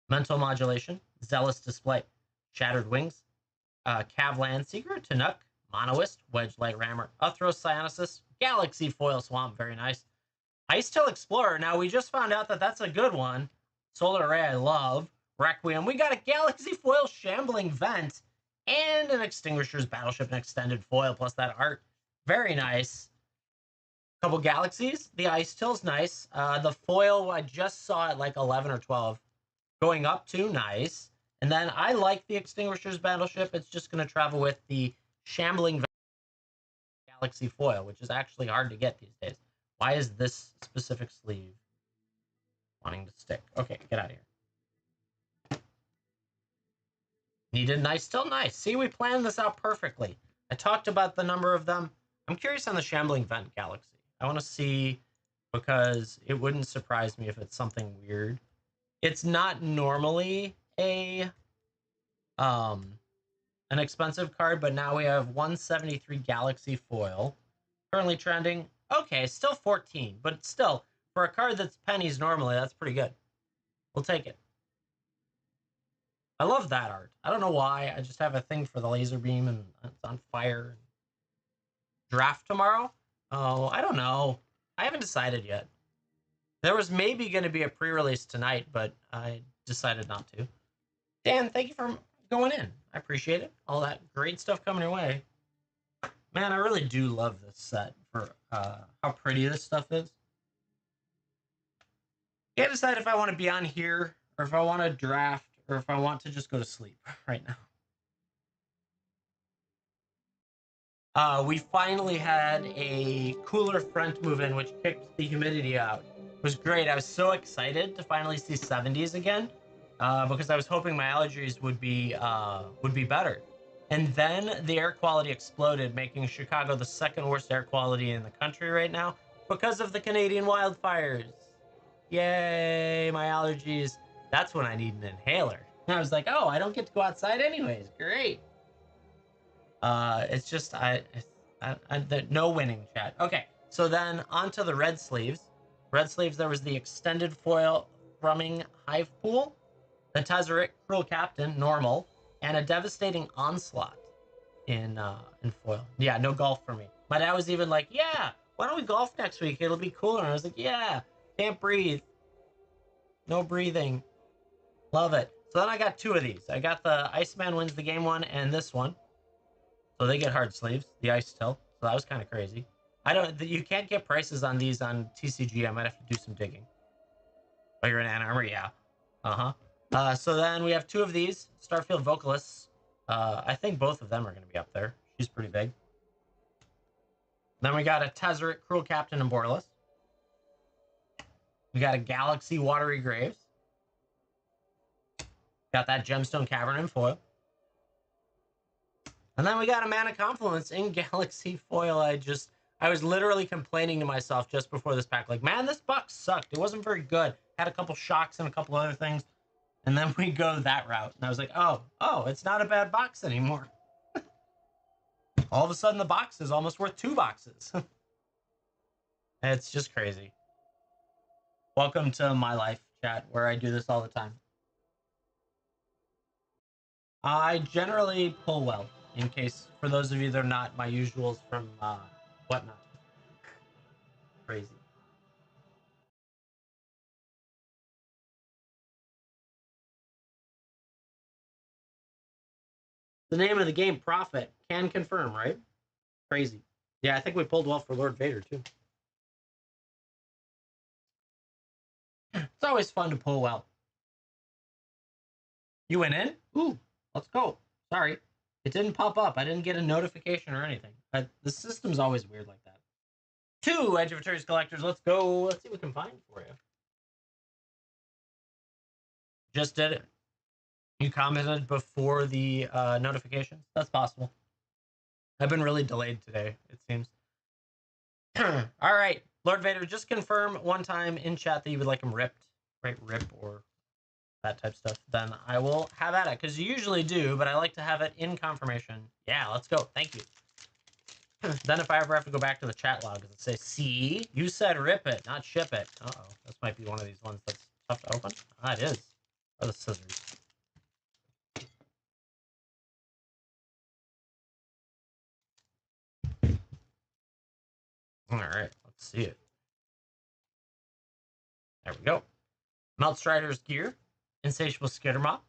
Mental modulation. Zealous display. Shattered Wings, Cavland Seeker, Tanook, Monoist, Wedge Light Rammer, Uthros Cyanosis, Galaxy Foil Swamp, very nice. Ice Tail Explorer, now we just found out that that's a good one. Solar Array, I love. Requiem, we got a Galaxy Foil Shambling Vent, and an Extinguisher's Battleship and Extended Foil, plus that art. Very nice. Couple Galaxies. The Ice Tail's nice. The foil, I just saw at like 11 or 12. Going up to, nice. And then I like the Extinguisher's Battleship. It's just going to travel with the Shambling Galaxy Foil, which is actually hard to get these days. Why is this specific sleeve wanting to stick? Okay, get out of here. Needed nice, still nice. See, we planned this out perfectly. I talked about the number of them. I'm curious on the Shambling Vent Galaxy. I want to see, because it wouldn't surprise me if it's something weird. It's not normally an expensive card, but now we have 173 Galaxy Foil. Currently trending. Okay, still 14, but still, for a card that's pennies normally, that's pretty good. We'll take it. I love that art. I don't know why. I just have a thing for the laser beam, and it's on fire. Draft tomorrow? Oh, I don't know. I haven't decided yet. There was maybe going to be a pre-release tonight, but I decided not to. Dan, thank you for going in. I appreciate it. All that great stuff coming your way. Man, I really do love this set for how pretty this stuff is. Can't decide if I want to be on here, or if I want to draft, or if I want to just go to sleep right now. We finally had a cooler front move in, which kicked the humidity out. It was great. I was so excited to finally see 70s again, because I was hoping my allergies would be better. And then the air quality exploded, making Chicago the second worst air quality in the country right now because of the Canadian wildfires. Yay, my allergies. That's when I need an inhaler. And I was like, oh, I don't get to go outside anyways. Great. It's just, no winning, chat. Okay, so then onto the red sleeves. Red sleeves, there was the extended foil Thrumming Hive Pool, the Tezzeret Cruel Captain, normal, and a Devastating Onslaught in foil. Yeah, no golf for me. My dad was even like, yeah, why don't we golf next week? It'll be cooler. And I was like, yeah, can't breathe. No breathing. Love it. So then I got two of these. I got the Iceman Wins the Game one and this one. So they get hard sleeves, the Ice Tail. So that was kind of crazy. You can't get prices on these on TCG. I might have to do some digging. Oh, you're in Ann Arbor? Yeah. So then we have two of these Starfield Vocalists. I think both of them are going to be up there. She's pretty big. Then we got a Tezzeret Cruel Captain and Borderless. We got a Galaxy Watery Graves. Got that Gemstone Cavern in foil. And then we got a Mana Confluence in Galaxy Foil. I was literally complaining to myself just before this pack. Like, man, this box sucked. It wasn't very good. Had a couple shocks and a couple other things. And then we go that route. And I was like, oh, it's not a bad box anymore. All of a sudden, the box is almost worth 2 boxes. It's just crazy. Welcome to my life, chat, where I do this all the time. I generally pull well, in case, for those of you that are not my usuals from Whatnot. Crazy. The name of the game, Profit. Can confirm, right? Crazy. Yeah, I think we pulled well for Lord Vader, too. It's always fun to pull well. You went in? Ooh, let's go. Sorry. It didn't pop up. I didn't get a notification or anything. The system's always weird like that. 2 Edge of Eternity collectors. Let's go. Let's see what we can find for you. Just did it. You commented before the notifications? That's possible. I've been really delayed today, it seems. All right. Lord Vader, just confirm one time in chat that you would like him ripped. Right, rip or that type of stuff. Then I will have at it, because you usually do, but I like to have it in confirmation. Yeah, let's go. Thank you. Then if I ever have to go back to the chat log, it say, see, you said rip it, not ship it. Uh-oh. This might be one of these ones that's tough to open. Ah, it is. Oh, the scissors. All right, let's see it. There we go. Melt Strider's Gear, Insatiable Skittermaw,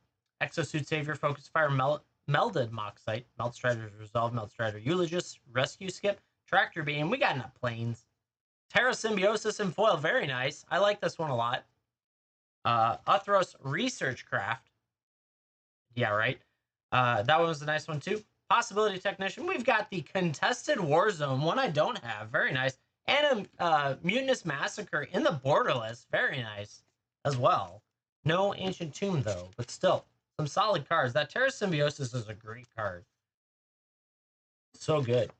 Exosuit Savior, Focus Fire, Melded Moxite, Melt Strider's Resolve, Melt Strider Eulogist, Rescue Skip, Tractor Beam. We got enough planes. Terra Symbiosis and Foil, very nice. I like this one a lot. Uthros Research Craft. Yeah, right. That one was a nice one too. Possibility Technician. We've got the Contested Warzone, one I don't have. Very nice. And a Mutinous Massacre in the Borderless. Very nice as well. No Ancient Tomb, though, but still, some solid cards. That Terra Symbiosis is a great card. So good.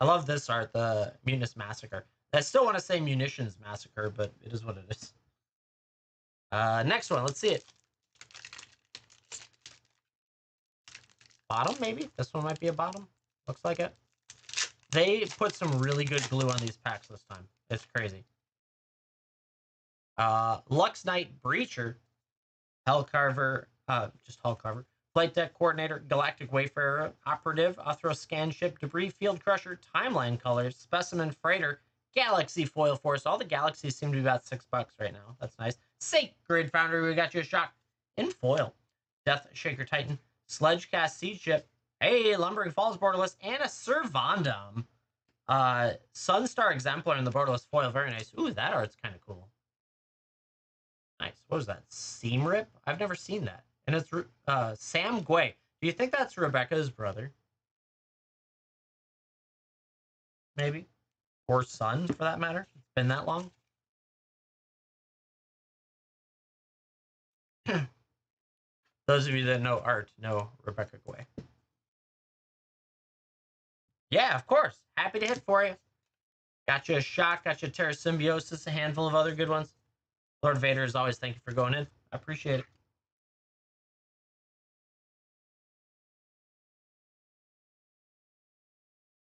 I love this art, the Mutinous Massacre. I still want to say Munitions Massacre, but it is what it is. Next one, let's see it. Bottom, maybe? This one might be a bottom. Looks like it. They put some really good glue on these packs this time. It's crazy. Lux Knight Breacher, Hellcarver, just Hellcarver, Flight Deck Coordinator, Galactic Wayfarer, Operative, Uthro Scan Ship, Debris Field Crusher, Timeline Colors, Specimen Freighter, Galaxy Foil Force. All the galaxies seem to be about $6 right now. That's nice. Sacred Foundry, we got you a shot in foil. Death Shaker Titan, Sledgecast Siege Ship, hey, Lumbering Falls Borderless, and a Servandum. Sunstar Exemplar in the Borderless foil, very nice. Ooh, that art's kind of cool. Nice. What was that? Seam Rip? I've never seen that. And it's Sam Gway. Do you think that's Rebecca's brother? Maybe? Or son, for that matter? It's been that long? Those of you that know art know Rebecca Gway. Yeah, of course. Happy to hit for you. Got you a shot. Got you a Terra Symbiosis. A handful of other good ones. Lord Vader, as always, thank you for going in. I appreciate it.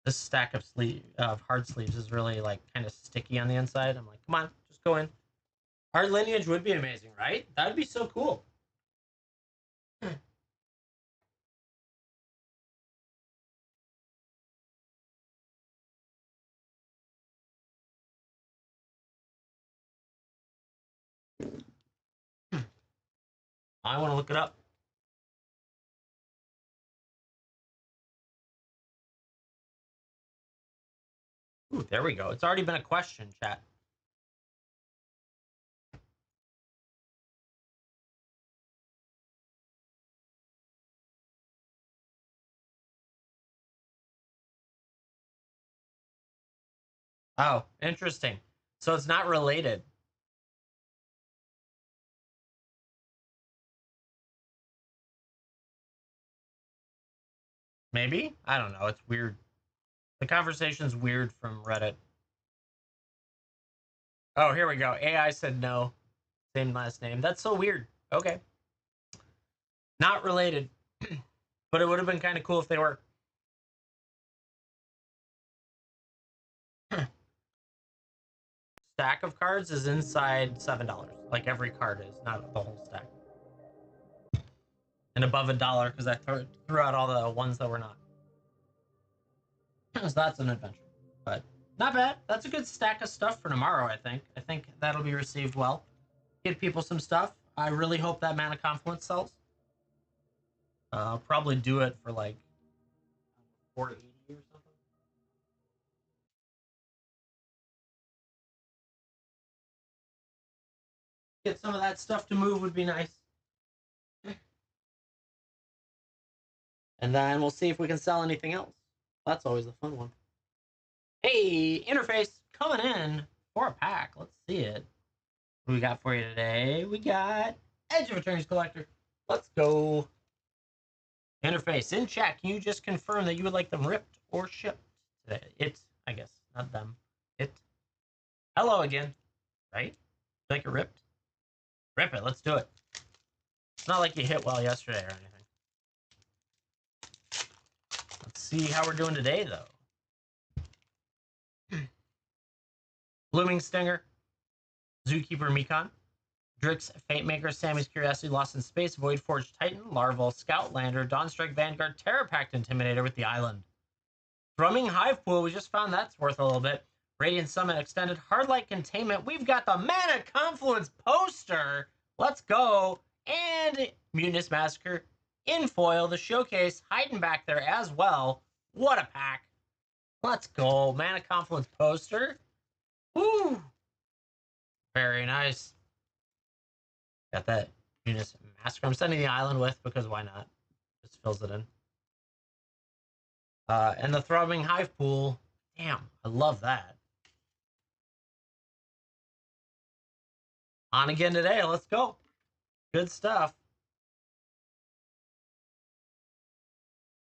This stack of hard sleeves is really like kind of sticky on the inside. I'm like, come on, just go in. Hard lineage would be amazing, right? That would be so cool. I want to look it up. Ooh, there we go. It's already been a question, chat. Oh, interesting. So it's not related. Maybe? I don't know. It's weird. The conversation's weird from Reddit. Oh, here we go. AI said no. Same last name. That's so weird. Okay. Not related. But it would have been kind of cool if they were. Stack of cards is inside $7. Like every card is, not the whole stack. And above $1 because I threw out all the ones that were not. So that's an adventure. But not bad. That's a good stack of stuff for tomorrow, I think. I think that'll be received well. Get people some stuff. I really hope that Mana Confluence sells. I'll probably do it for like 480 or something. Get some of that stuff to move would be nice. And then we'll see if we can sell anything else. That's always the fun one. Hey, Interface coming in for a pack. Let's see it. What do we got for you today? We got Edge of Attorney's Collector. Let's go. Interface in chat. Can you just confirm that you would like them ripped or shipped today? It, I guess, not them. It. Hello again. Right? Like it ripped? Rip it. Let's do it. It's not like you hit well yesterday or anything. Let's see how we're doing today, though. Blooming Stinger, Zookeeper Mekon, Drix Fate Maker, Sammy's Curiosity, Lost in Space, Void Forge Titan, Larval Scoutlander, Dawnstrike Vanguard, Terra Pact Intimidator with the Island. Thrumming Hive Pool, we just found that's worth a little bit. Radiant Summit Extended, Hardlight Containment. We've got the Mana Confluence poster. Let's go. And Mutinous Massacre in foil, the showcase hiding back there as well. What a pack. Let's go. Mana Confluence poster. Woo. Very nice. Got that Mutinous Massacre. I'm sending the island with because why not? Just fills it in. And the Throbbing Hive Pool. Damn, I love that. On again today. Let's go. Good stuff.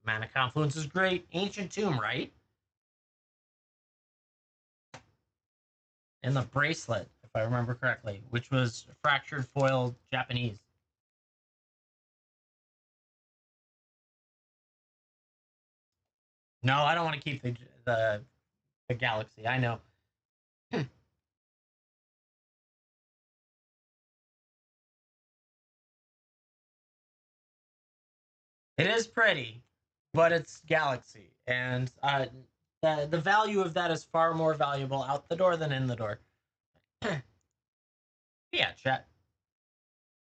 Mana Confluence is great. Ancient Tomb, right? And the Bracelet, if I remember correctly, which was Fractured Foil Japanese. No, I don't want to keep the Galaxy. I know. It is pretty, but it's Galaxy, and the value of that is far more valuable out the door than in the door. Yeah, chat.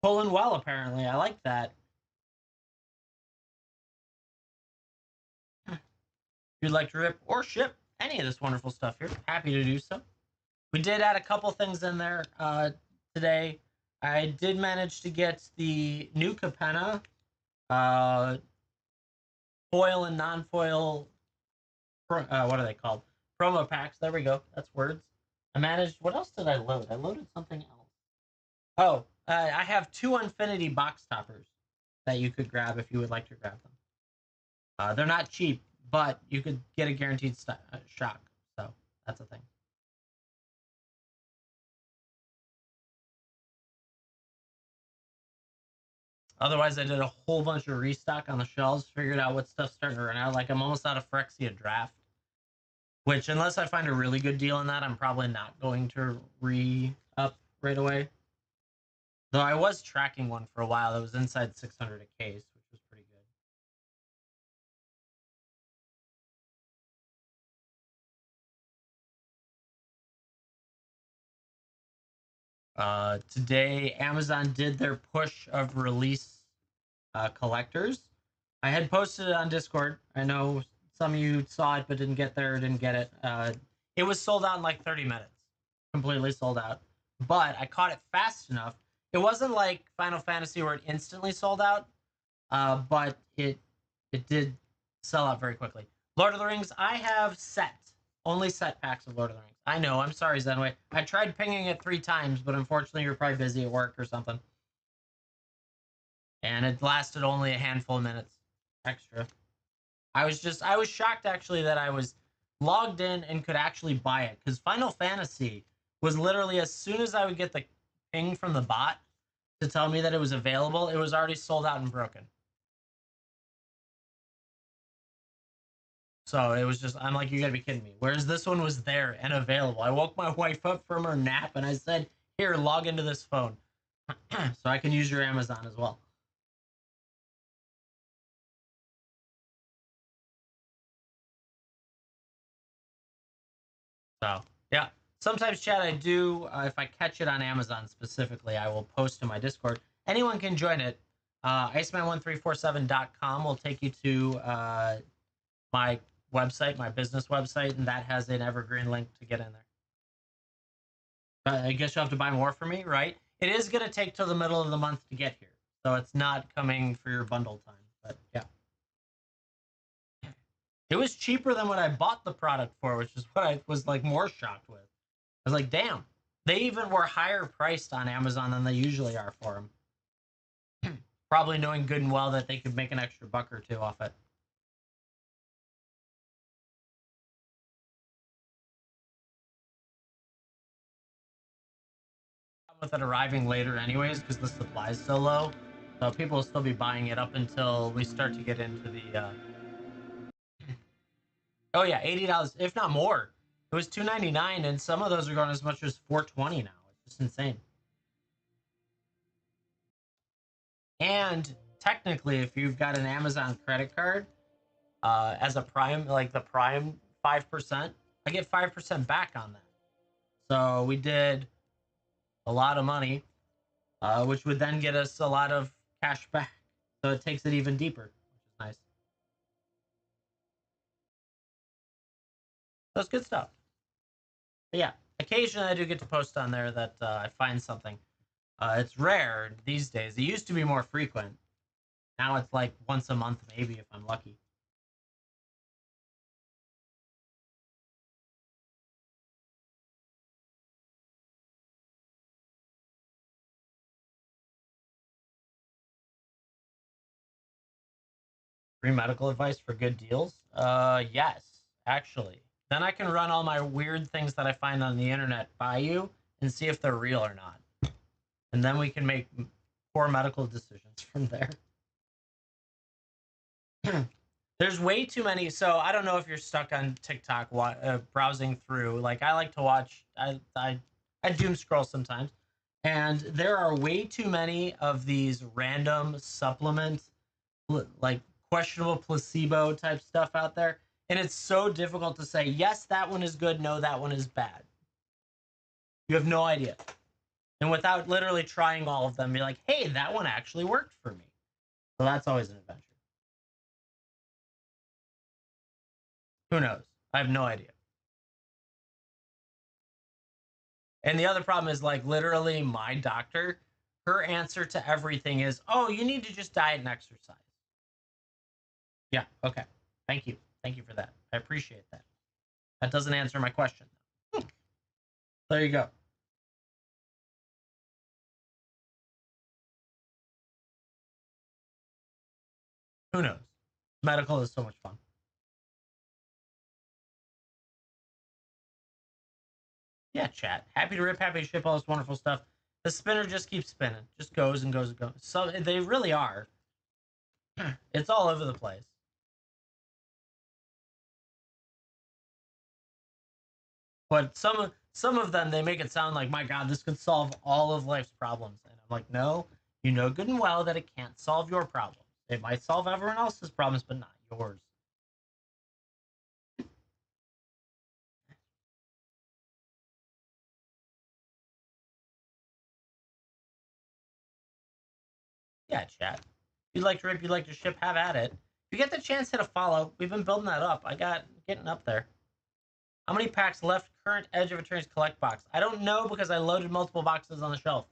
Pulling well, apparently. I like that. If you'd like to rip or ship any of this wonderful stuff here, happy to do so. We did add a couple things in there today. I did manage to get the new Capenna foil and non-foil, what are they called? Promo packs. There we go. That's words. I managed, what else did I load? I loaded something else. Oh, I have 2 Infinity box toppers that you could grab if you would like to grab them. They're not cheap, but you could get a guaranteed shock. So that's a thing. Otherwise, I did a whole bunch of restock on the shelves, figured out what stuff's starting to run out. Like, I'm almost out of Phyrexia Draft, which, unless I find a really good deal on that, I'm probably not going to re-up right away. Though I was tracking one for a while that was inside 600 a case, which was pretty good. Today, Amazon did their push of release collectors. I had posted it on Discord. I know some of you saw it but didn't get there or didn't get it. It was sold out in like 30 minutes. Completely sold out. But I caught it fast enough. It wasn't like Final Fantasy where it instantly sold out, but it did sell out very quickly. Lord of the Rings, I have only set packs of Lord of the Rings. I know, I'm sorry, Zenway. I tried pinging it 3 times, but unfortunately you're probably busy at work or something. And it lasted only a handful of minutes extra. I was shocked actually that I was logged in and could actually buy it, because Final Fantasy was literally, as soon as I would get the ping from the bot to tell me that it was available, it was already sold out and broken. So it was just, I'm like, you gotta be kidding me. Whereas this one was there and available. I woke my wife up from her nap and I said, here, log into this phone so I can use your Amazon as well. So yeah, sometimes chat I do. If I catch it on Amazon specifically, I will post to my Discord. Anyone can join it. Iceman1347.com will take you to my website, my business website, and that has an evergreen link to get in there. I guess you'll have to buy more for me, right? It is going to take till the middle of the month to get here, so it's not coming for your bundle time. But yeah, it was cheaper than what I bought the product for, which is what I was like more shocked with. I was like, damn, they even were higher priced on Amazon than they usually are for them. Probably knowing good and well that they could make an extra buck or 2 off it. With it arriving later anyways, because the supply is so low. So people will still be buying it up until we start to get into the oh yeah, $80, if not more. It was $2.99, and some of those are going as much as $4.20 now. It's just insane. And technically, if you've got an Amazon credit card, as a prime, like the prime 5%, I get 5% back on that. So we did a lot of money, which would then get us a lot of cash back. So it takes it even deeper, which is nice. That's good stuff. But yeah, occasionally I do get to post on there that I find something. It's rare these days. It used to be more frequent. Now it's like once a month, maybe, if I'm lucky. Free medical advice for good deals? Yes, actually. Then I can run all my weird things that I find on the internet by you and see if they're real or not. And then we can make poor medical decisions from there. There's way too many. So I don't know if you're stuck on TikTok browsing through. Like I like to watch. I doom scroll sometimes, and there are way too many of these random supplements, like questionable placebo type stuff out there, and it's so difficult to say yes, that one is good, no, that one is bad. You have no idea, and without literally trying all of them, you're like, hey, that one actually worked for me. So that's always an adventure. Who knows? I have no idea. And the other problem is like literally my doctor, her answer to everything is, "Oh, you need to just diet and exercise." Yeah, okay. Thank you. Thank you for that. I appreciate that. That doesn't answer my question. There you go. Who knows? Medical is so much fun. Yeah, chat. Happy to rip, happy to ship all this wonderful stuff. The spinner just keeps spinning, just goes and goes and goes. So they really are. It's all over the place. But some of them they make it sound like, my God, this could solve all of life's problems. And I'm like, no, you know good and well that it can't solve your problems. It might solve everyone else's problems, but not yours. Yeah, chat. If you'd like to rip, you'd like to ship, have at it. If you get the chance, hit a follow. We've been building that up. I got getting up there. How many packs left? Current Edge of Attorney's collect box. I don't know because I loaded multiple boxes on the shelf.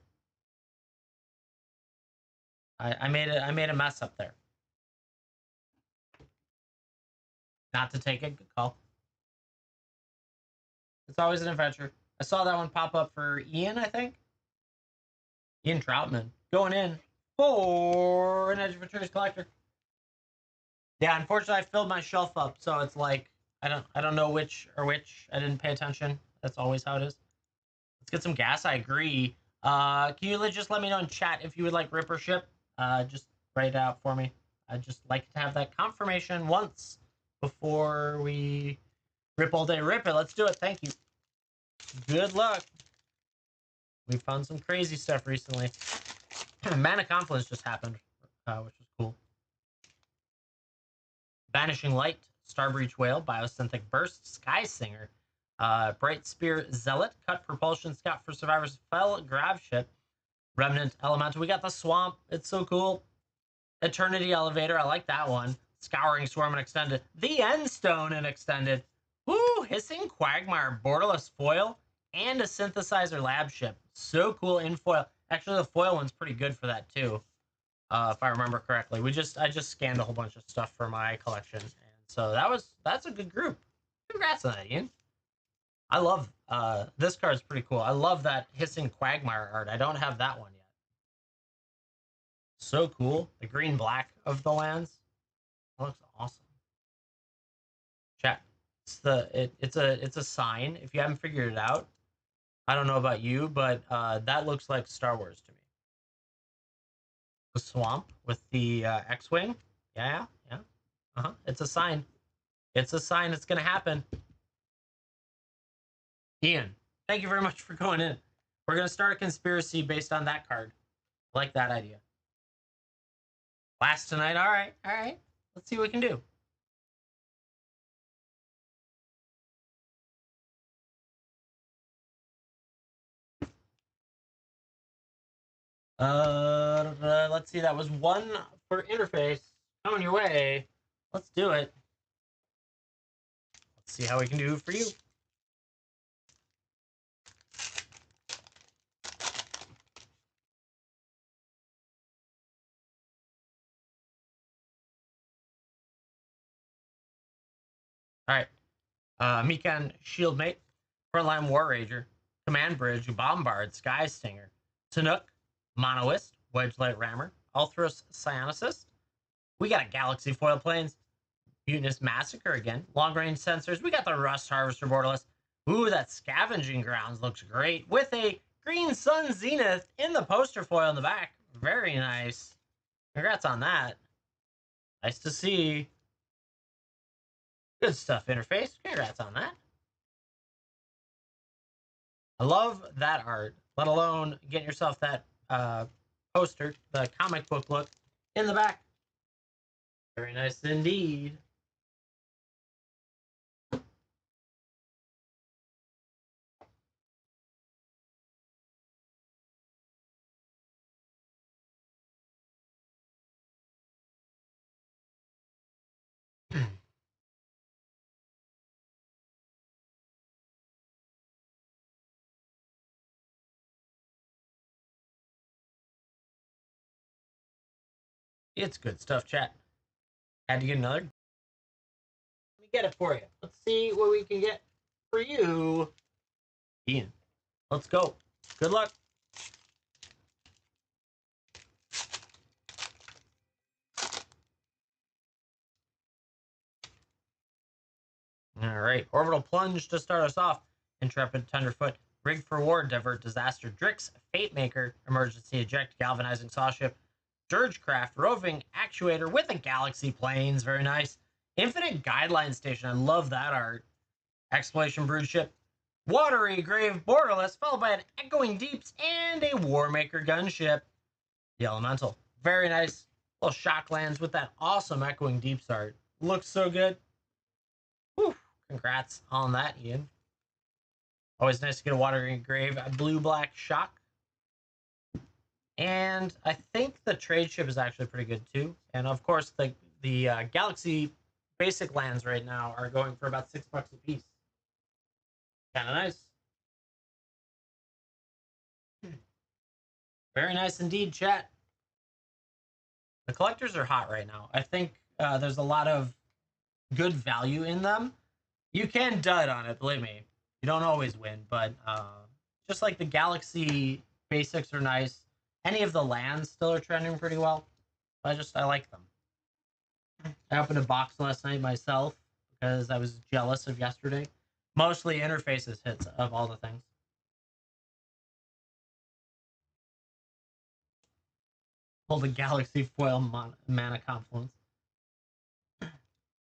I made a mess up there. Not to take it. Good call. It's always an adventure. I saw that one pop up for Ian, I think. Ian Troutman going in for an Edge of Attorney's collector. Yeah, unfortunately, I filled my shelf up, so it's like I don't know which or which. I didn't pay attention. That's always how it is. Let's get some gas. I agree. Can you just let me know in chat if you would like rip or ship? Just write it out for me. I'd just like to have that confirmation once before we rip all day. Rip it. Let's do it. Thank you. Good luck. We found some crazy stuff recently. Mana Confluence just happened, which was cool. Vanishing Light, Starbreach Whale, Biosynthetic Burst, Sky Singer, Bright Spear Zealot, Cut Propulsion Scout for Survivors, Fell Grav Ship, Remnant Elemental. We got the Swamp. It's so cool. Eternity Elevator. I like that one. Scouring Swarm and Extended. The Endstone and Extended. Woo! Hissing Quagmire, Borderless Foil, and a Synthesizer Lab Ship. So cool in foil. Actually, the foil one's pretty good for that too, if I remember correctly. I just scanned a whole bunch of stuff for my collection, and so that's a good group. Congrats on that, Ian. I love this card's pretty cool. I love that Hissing Quagmire art. I don't have that one yet. So cool. The green black of the lands. That looks awesome. Chat. It's a sign. If you haven't figured it out, I don't know about you, but that looks like Star Wars to me. The swamp with the X-wing. Yeah, yeah. Uh-huh. It's a sign. It's a sign. It's gonna happen. Ian, thank you very much for going in. We're gonna start a conspiracy based on that card. I like that idea. Last tonight. All right, all right. Let's see what we can do. Let's see. That was one for interface. Coming your way. Let's do it. Let's see how we can do for you. All right. Mikan Shieldmate, Frontline War Rager, Command Bridge, Bombard, Sky Stinger, Tanook, Monoist, Wedgelight Rammer, Ulthros Psionicist. We got a Galaxy Foil Planes, Mutinous Massacre again, Long Range Sensors. We got the Rust Harvester Borderless. Ooh, that Scavenging Grounds looks great with a Green Sun Zenith in the poster foil in the back. Very nice. Congrats on that. Nice to see. Good stuff, interface. Congrats on that. I love that art, let alone getting yourself that poster, the comic book look in the back. Very nice indeed. It's good stuff, chat. Had to get another. Let me get it for you. Let's see what we can get for you, Ian. Let's go. Good luck. All right. Orbital Plunge to start us off. Intrepid Tenderfoot, Rig for War, Divert Disaster, Drix, Fate Maker, Emergency Eject, Galvanizing Sawship, Dirgecraft, Roving Actuator with a Galaxy Planes. Very nice. Infinite Guideline Station. I love that art. Exploration Brood Ship, Watery Grave Borderless, followed by an Echoing Deeps and a Warmaker Gunship. The Elemental. Very nice. Little shock lands with that awesome Echoing Deeps art. Looks so good. Whew. Congrats on that, Ian. Always nice to get a Watery Grave, a blue-black shock. And I think the trade ship is actually pretty good too. And of course, the Galaxy basic lands right now are going for about $6 a piece. Kind of nice. Very nice indeed, chat. The collectors are hot right now. I think there's a lot of good value in them. You can dud on it, believe me. You don't always win, but just like the Galaxy basics are nice. Any of the lands still are trending pretty well. I like them. I opened a box last night myself because I was jealous of yesterday. Mostly interfaces hits of all the things. Pulled a Galaxy Foil Mana Confluence.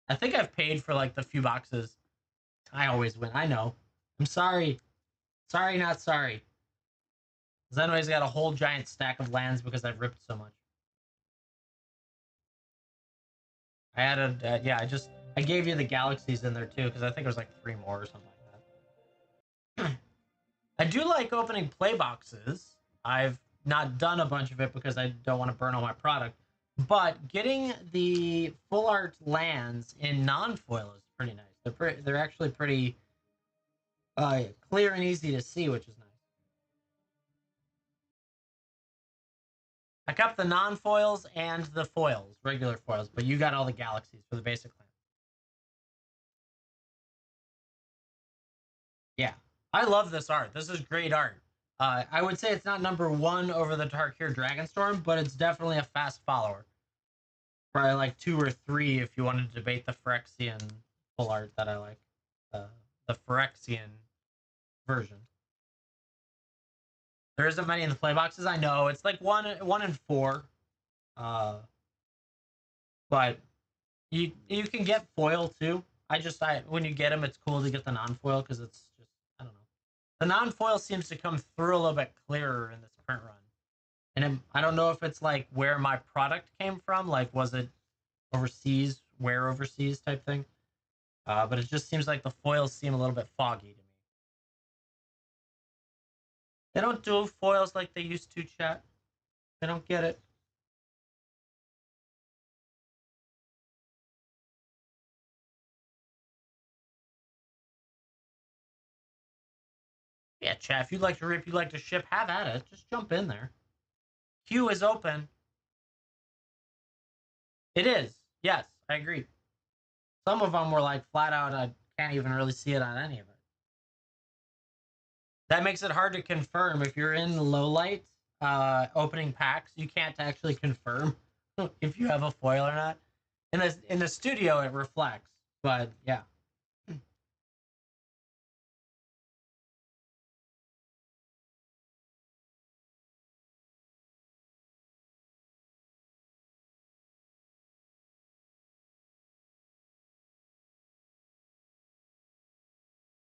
I think I've paid for like the few boxes. I always win. I know. I'm sorry. Sorry, not sorry. Zenoi's got a whole giant stack of lands because I've ripped so much. I added, yeah, I gave you the galaxies in there too because I think there's like 3 more or something like that. I do like opening play boxes. I've not done a bunch of it because I don't want to burn all my product. But getting the full art lands in non-foil is pretty nice. They're actually pretty clear and easy to see, which is nice. I kept the non-foils and the foils, regular foils, but you got all the galaxies for the basic land. Yeah, I love this art. This is great art. I would say it's not #1 over the Tarkir Dragonstorm, but it's definitely a fast follower. Probably like 2 or 3 if you wanted to debate the Phyrexian full art that I like. The Phyrexian version. There isn't many in the play boxes. I know it's like one in 4, but you can get foil too. When you get them, it's cool to get the non-foil because it's just I don't know. The non-foil seems to come through a little bit clearer in this print run, and I don't know if it's like where my product came from. Like, was it overseas, where overseas type thing? But it just seems like the foils seem a little bit foggy to me. They don't do foils like they used to, chat. They don't get it. Yeah, chat. If you'd like to rip, you'd like to ship, have at it. Just jump in there. Queue is open. It is. Yes, I agree. Some of them were like flat out. I can't even really see it on any of it. That makes it hard to confirm if you're in low light opening packs. You can't actually confirm if you have a foil or not. In the studio, it reflects, but yeah.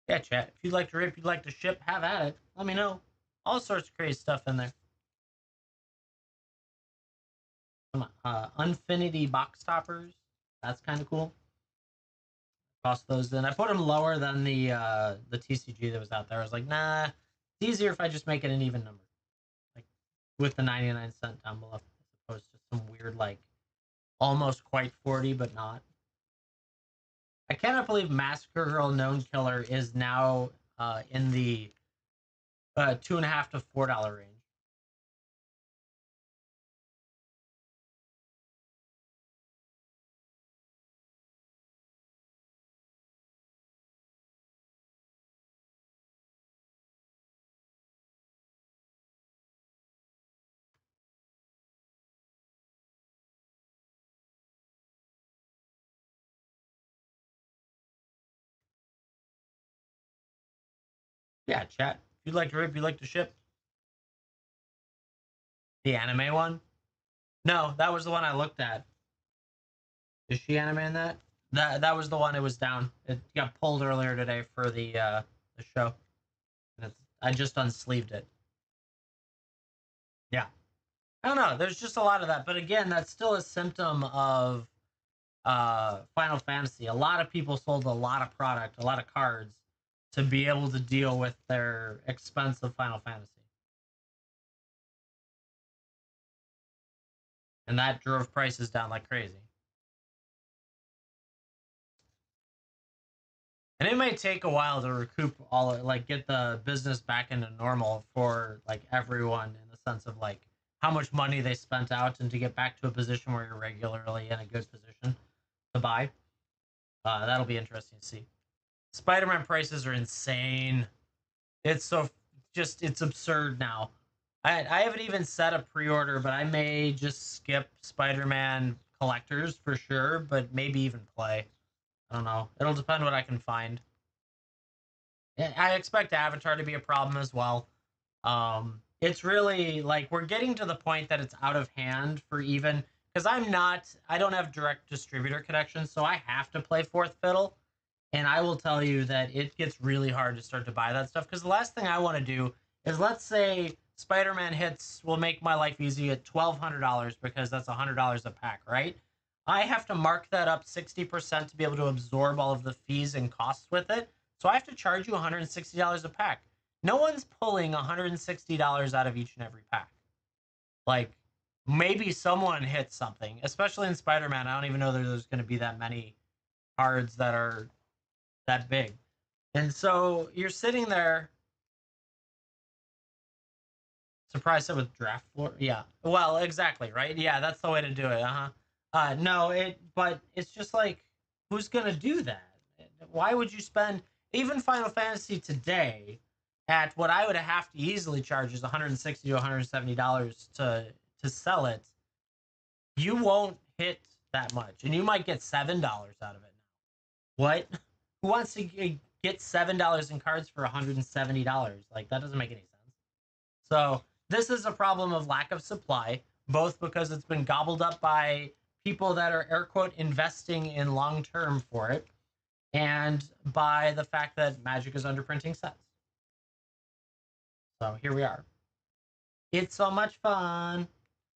Yeah, chat. If you'd like to rip, you'd like to ship, have at it. Let me know. All sorts of crazy stuff in there. Some Infinity box toppers. That's kind of cool. Toss those in. I put them lower than the TCG that was out there. I was like, nah, it's easier if I just make it an even number, like with the 99 cent down below, as opposed to some weird like almost quite 40 but not. I cannot believe Massacre Girl Known Killer is now in the $2.50 to $4 range. Yeah, chat. If you'd like to rip, you'd like to ship. The anime one? No, that was the one I looked at. Is she anime in that? That was the one. It was down. It got pulled earlier today for the show. And I just unsleeved it. Yeah, I don't know. There's just a lot of that, but again, that's still a symptom of Final Fantasy. A lot of people sold a lot of product, a lot of cards, to be able to deal with their expensive Final Fantasy, and that drove prices down like crazy. And it may take a while to recoup all, like get the business back into normal for like everyone, in the sense of like how much money they spent out, and to get back to a position where you're regularly in a good position to buy. That'll be interesting to see. Spider-Man prices are insane. It's so just it's absurd now. I haven't even set a pre-order, but I may just skip Spider-Man collectors for sure, but maybe even play. I don't know. It'll depend what I can find. I expect Avatar to be a problem as well. It's really like we're getting to the point that it's out of hand for even, because I don't have direct distributor connections, so I have to play fourth fiddle. And I will tell you that it gets really hard to start to buy that stuff, because the last thing I want to do is, let's say Spider-Man hits will make my life easy at $1,200, because that's $100 a pack, right? I have to mark that up 60% to be able to absorb all of the fees and costs with it. So I have to charge you $160 a pack. No one's pulling $160 out of each and every pack. Like, maybe someone hits something, especially in Spider-Man. I don't even know that there's going to be that many cards that are that big. And so you're sitting there, surprised it with draft floor. Yeah. Well, exactly, right? Yeah, that's the way to do it. Uh-huh. No, but it's just like, who's gonna do that? Why would you spend even Final Fantasy today at what I would have to easily charge is $160 to $170 to sell it? You won't hit that much, and you might get $7 out of it. What? Who wants to get $7 in cards for $170? Like, that doesn't make any sense. So this is a problem of lack of supply, both because it's been gobbled up by people that are air quote investing in long term for it, and by the fact that Magic is underprinting sets. So here we are. It's so much fun.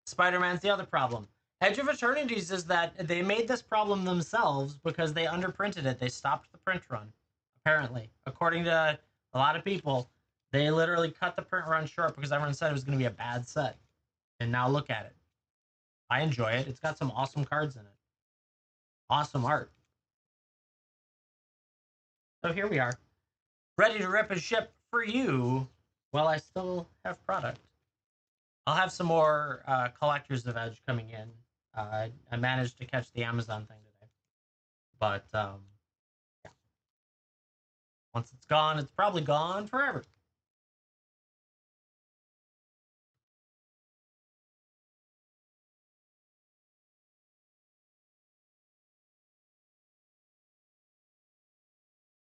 Spider-Man's the other problem. Edge of Eternities is that they made this problem themselves because they underprinted it. They stopped the print run, apparently. According to a lot of people, they literally cut the print run short because everyone said it was going to be a bad set. And now look at it. I enjoy it. It's got some awesome cards in it. Awesome art. So here we are, ready to rip and ship for you while I still have product. I'll have some more Collectors of Edge coming in. I managed to catch the Amazon thing today. But yeah. Once it's gone, it's probably gone forever.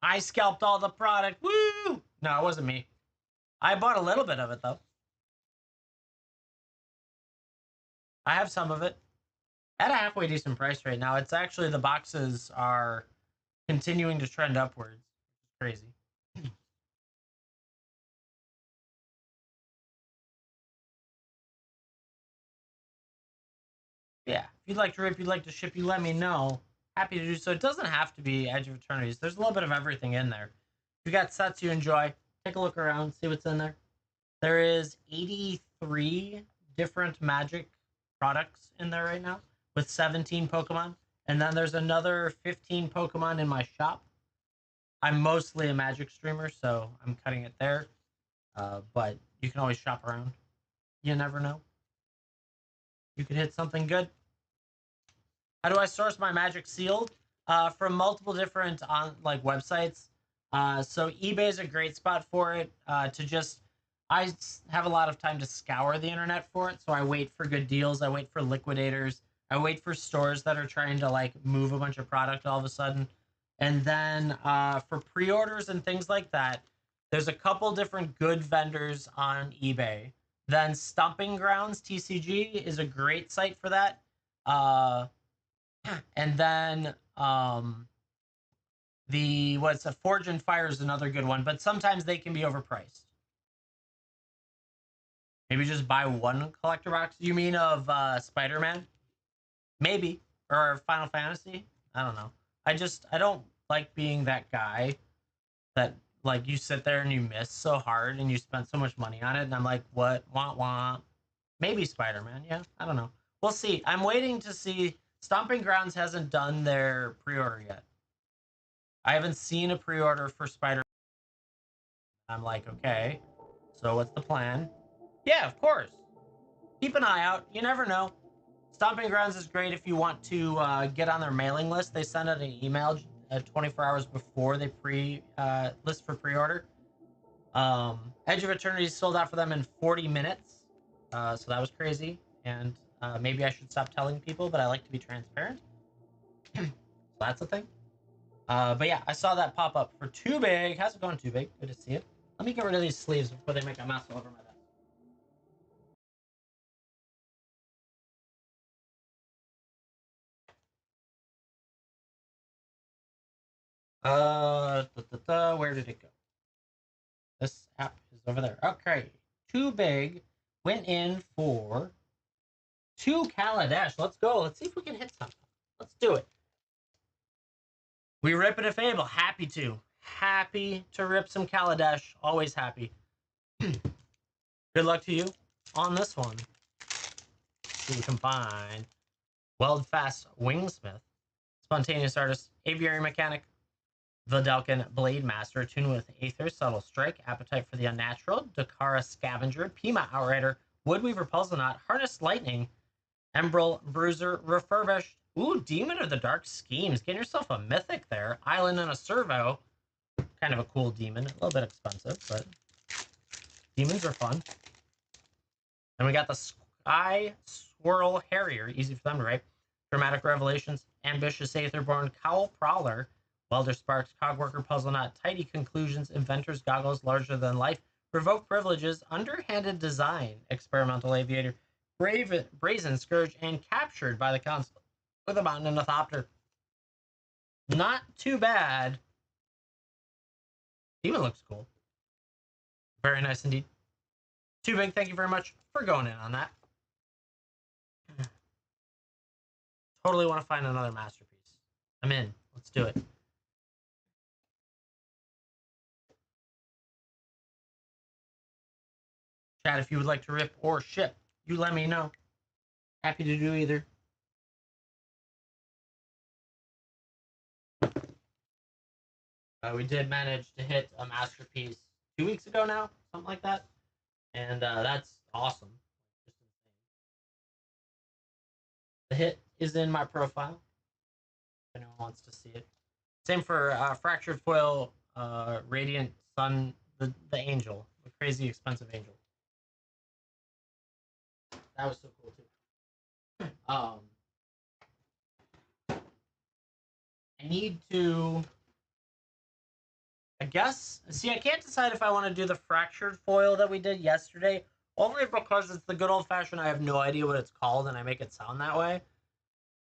I scalped all the product. Woo! No, it wasn't me. I bought a little bit of it, though. I have some of it at a halfway decent price right now. It's actually, the boxes are continuing to trend upwards. It's crazy. Yeah, if you'd like to rip, you'd like to ship, you let me know. Happy to do so. It doesn't have to be Edge of Eternities. There's a little bit of everything in there. If you got sets you enjoy, take a look around, see what's in there. There is 83 different Magic products in there right now with 17 Pokemon. And then there's another 15 Pokemon in my shop. I'm mostly a Magic streamer, so I'm cutting it there. But you can always shop around. You never know. You could hit something good. How do I source my Magic sealed? From multiple different websites. So eBay is a great spot for it. I have a lot of time to scour the internet for it. So I wait for good deals. I wait for liquidators. I wait for stores that are trying to move a bunch of product all of a sudden. And then for pre-orders and things like that, there's a couple different good vendors on eBay. Then Stomping Grounds TCG is a great site for that. And then what's a Forge and Fire is another good one, but sometimes they can be overpriced. Maybe just buy one collector box. You mean of Spider-Man? Maybe. Or Final Fantasy? I don't know. I don't like being that guy that you sit there and you miss so hard and you spend so much money on it, and I'm like, what? Want? Maybe Spider-Man, yeah. I don't know. We'll see. I'm waiting to see. Stomping Grounds hasn't done their pre-order yet. I haven't seen a pre-order for Spider. I'm like, okay, so what's the plan? Yeah, of course. Keep an eye out. You never know. Stomping Grounds is great if you want to get on their mailing list. They send out an email 24 hours before they list for pre-order. Edge of Eternity sold out for them in 40 minutes, so that was crazy. And maybe I should stop telling people, but I like to be transparent. So that's a thing. But yeah, I saw that pop up for Too Big. How's it going, Too Big? Good to see it. Let me get rid of these sleeves before they make a mess all over my desk. Where did it go? This app is over there. Okay. Too Big went in for 2 Kaladesh. Let's go. Let's see if we can hit something. Let's do it. We rip it a Fable. Happy to. Happy to rip some Kaladesh. Always happy. Good luck to you on this one. See if we can find Weld Fast Wingsmith, Spontaneous Artist, Aviary Mechanic, Vidalcan Blade Master, tuned with Aether, Subtle Strike, Appetite for the Unnatural, Dakara Scavenger, Pima Outrider, Woodweaver Puzzlenaut, Harness Lightning, Embrel Bruiser, Refurbished. Ooh, Demon of the Dark Schemes. Get yourself a mythic there. Island and a Servo. Kind of a cool demon. A little bit expensive, but demons are fun. Then we got the Sky Swirl Harrier. Easy for them to write. Dramatic Revelations, Ambitious Aetherborn, Cowl Prowler, Welder Sparks, Cogworker Puzzlenaut, Tidy Conclusions, Inventor's Goggles, Larger Than Life, Revoke Privileges, Underhanded Design, Experimental Aviator, Brazen Scourge, and Captured by the Council with a Mountain and a Thopter. Not too bad. Demon looks cool. Very nice indeed. Too Big, thank you very much for going in on that. Totally want to find another masterpiece. I'm in. Let's do it. Chat, if you would like to rip or ship, you let me know. Happy to do either. We did manage to hit a masterpiece 2 weeks ago now, something like that, and that's awesome. The hit is in my profile. If anyone wants to see it. Same for fractured foil, radiant sun, the angel, the crazy expensive angel. That was so cool too. I need to. I guess. See, I can't decide if I want to do the fractured foil that we did yesterday, only because it's the good old fashioned. I have no idea what it's called, and I make it sound that way.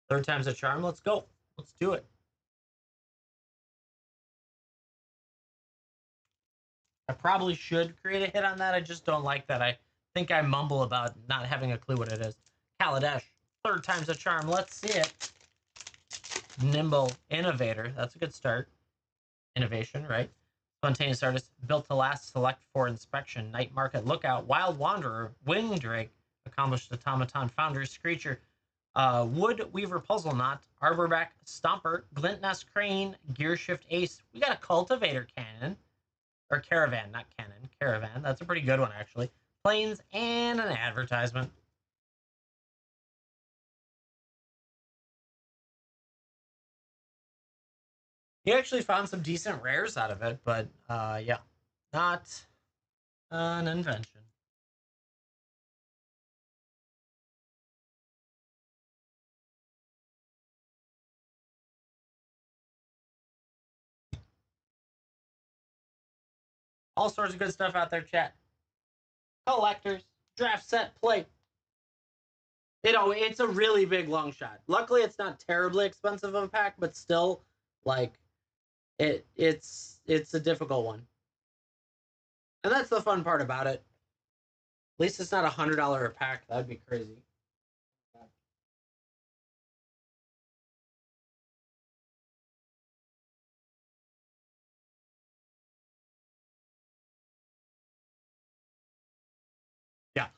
Third time's a charm. Let's go. Let's do it. I probably should create a hit on that. I just don't like that. I think I mumble about not having a clue what it is. Kaladesh. Third time's a charm. Let's see it. Nimble Innovator. That's a good start. Innovation, right? Spontaneous Artist. Built to last. Select for inspection. Night Market. Lookout. Wild Wanderer. Wing Drake. Accomplished Automaton. Foundry Screecher. Wood Weaver Puzzle Knot. Arborback. Stomper. Glint Nest Crane. Gear Shift Ace. We got a Cultivator Cannon. Or Caravan, not Cannon. Caravan. That's a pretty good one, actually. Planes and an advertisement. He actually found some decent rares out of it, but yeah, not an invention. All sorts of good stuff out there, chat. Collectors, draft set, play. You know, it's a really big long shot. Luckily, it's not terribly expensive of a pack, but still, like, it's a difficult one. And that's the fun part about it. At least it's not $100 a pack. That'd be crazy. Yeah.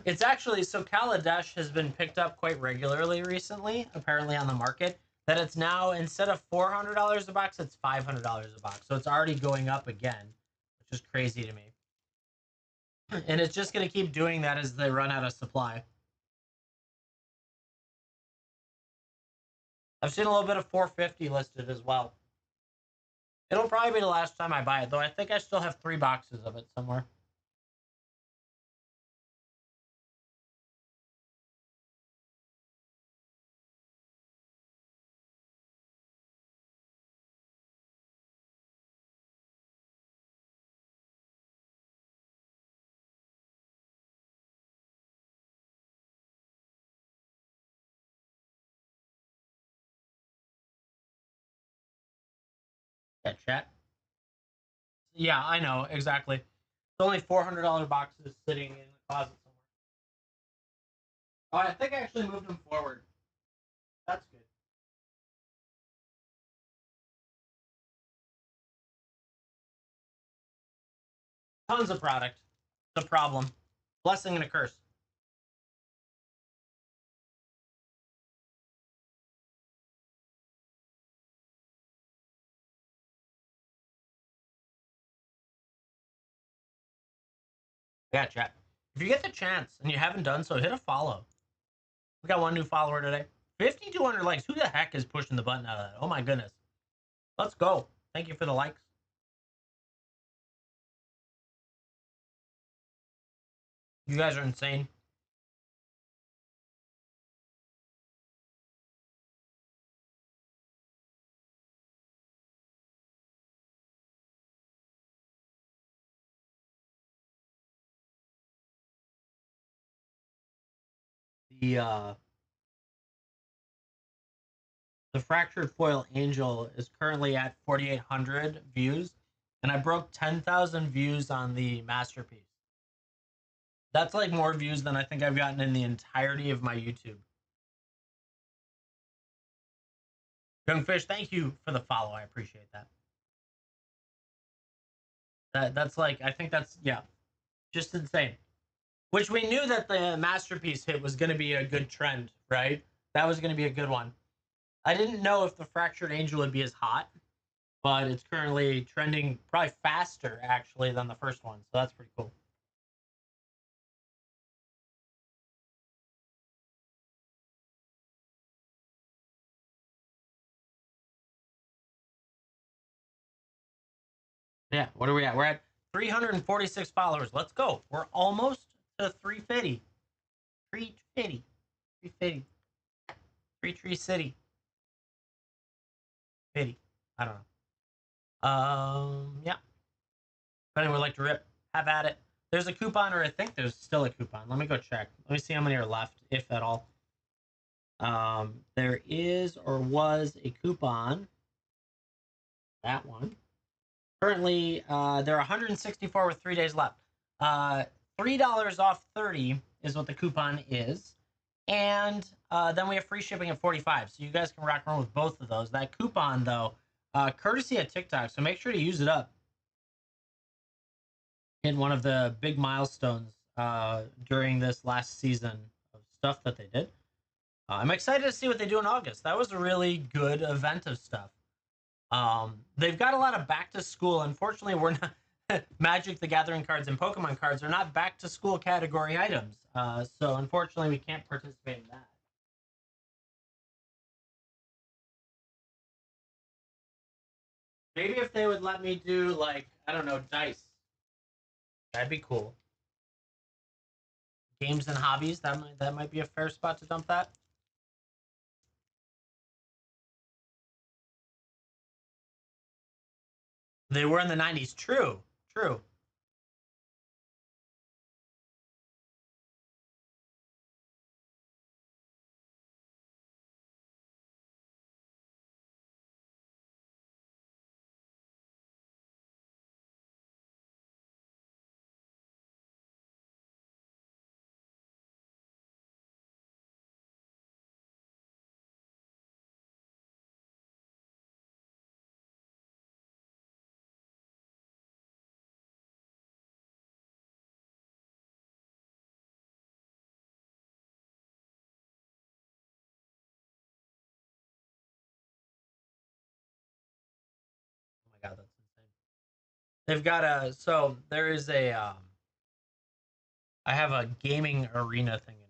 It's actually so Kaladesh has been picked up quite regularly recently, apparently on the market. That it's now instead of $400 a box, it's $500 a box. So it's already going up again, which is crazy to me. And it's just going to keep doing that as they run out of supply. I've seen a little bit of 450 listed as well. It'll probably be the last time I buy it, though. I think I still have 3 boxes of it somewhere. Yeah, chat. Yeah, I know exactly. It's only $400 boxes sitting in the closet somewhere. Oh, I think I actually moved them forward. That's good. Tons of product. The problem. Blessing and a curse. Yeah, chat. If you get the chance and you haven't done so, hit a follow. We got one new follower today. 5,200 likes. Who the heck is pushing the button out of that? Oh my goodness. Let's go. Thank you for the likes. You guys are insane. The uh the fractured foil angel is currently at 4,800 views, and I broke 10,000 views on the masterpiece. That's like more views than I think I've gotten in the entirety of my YouTube. Youngfish, thank you for the follow. I appreciate that. That's like I think that's yeah, just insane. which we knew that the Masterpiece hit was going to be a good trend, right? That was going to be a good one. I didn't know if the Fractured Angel would be as hot, but it's currently trending probably faster actually than the first one, so that's pretty cool. Yeah, what are we at? We're at 346 followers. Let's go. We're almost to 350. 350. 350. Free Tree City. 50. I don't know. Yeah. If anyone would like to rip, have at it. There's a coupon, or I think there's still a coupon. Let me go check. Let me see how many are left, if at all. There is or was a coupon. That one. Currently, there are 164 with 3 days left. $3 off 30 is what the coupon is. And then we have free shipping at 45. So you guys can rock around with both of those. That coupon, though, courtesy of TikTok. So make sure to use it up. Hit one of the big milestones during this last season of stuff that they did. I'm excited to see what they do in August. That was a really good event of stuff. They've got a lot of back to school. Unfortunately, we're not Magic the Gathering cards and Pokemon cards are not back to school category items. So unfortunately, we can't participate in that. Maybe if they would let me do like I don't know dice, that'd be cool. Games and hobbies that might be a fair spot to dump that. They were in the '90s. True, true. Oh my god, that's insane. They've got a so there is a I have a gaming arena thing in here,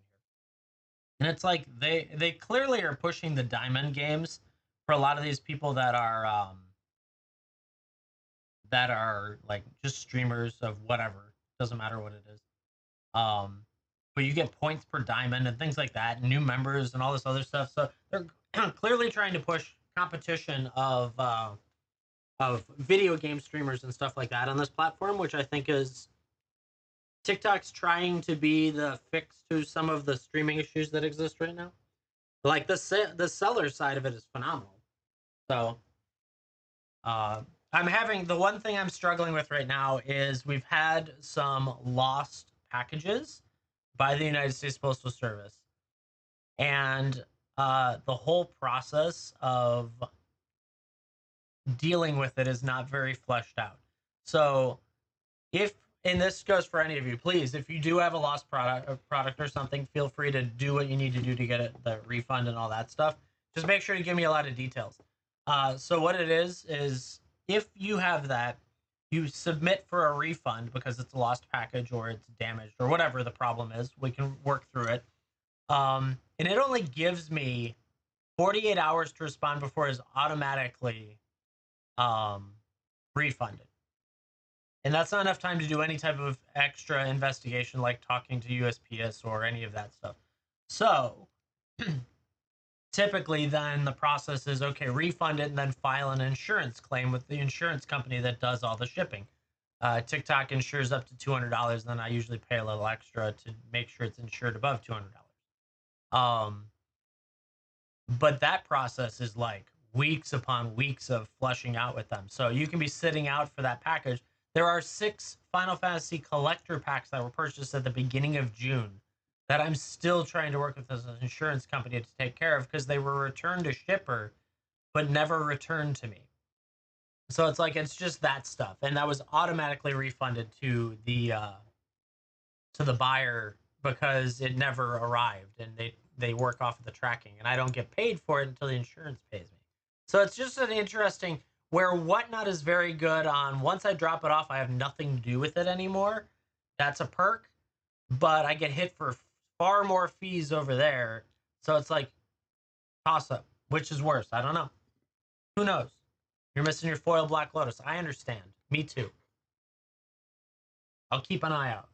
and it's like they clearly are pushing the diamond games for a lot of these people that are like just streamers of whatever, doesn't matter what it is. Um, but you get points per diamond and things like that, new members and all this other stuff. So they're clearly trying to push competition of video game streamers and stuff like that on this platform, which I think is TikTok's trying to be the fix to some of the streaming issues that exist right now. Like the seller side of it is phenomenal. So uh, I'm having the one thing I'm struggling with right now is we've had some lost packages by the United States Postal Service, and the whole process of dealing with it is not very fleshed out. So if and this goes for any of you, please, if you do have a lost product or something, feel free to do what you need to do to get it the refund and all that stuff. Just make sure to give me a lot of details. So what it is if you have that, you submit for a refund because it's a lost package or it's damaged or whatever the problem is. We can work through it. And it only gives me 48 hours to respond before it's automatically um, refunded. And that's not enough time to do any type of extra investigation like talking to USPS or any of that stuff. So typically then the process is okay, refund it and then file an insurance claim with the insurance company that does all the shipping. TikTok insures up to $200, then I usually pay a little extra to make sure it's insured above $200. But that process is like weeks upon weeks of flushing out with them. So you can be sitting out for that package. There are 6 Final Fantasy collector packs that were purchased at the beginning of June that I'm still trying to work with this insurance company to take care of because they were returned to shipper but never returned to me. So it's like it's just that stuff, and that was automatically refunded to to the buyer because it never arrived, and they work off of the tracking, and I don't get paid for it until the insurance pays me. So it's just an interesting where Whatnot is very good on once I drop it off, I have nothing to do with it anymore. That's a perk, but I get hit for far more fees over there. So it's like toss up, which is worse? I don't know. Who knows? You're missing your foil Black Lotus. I understand. Me too. I'll keep an eye out.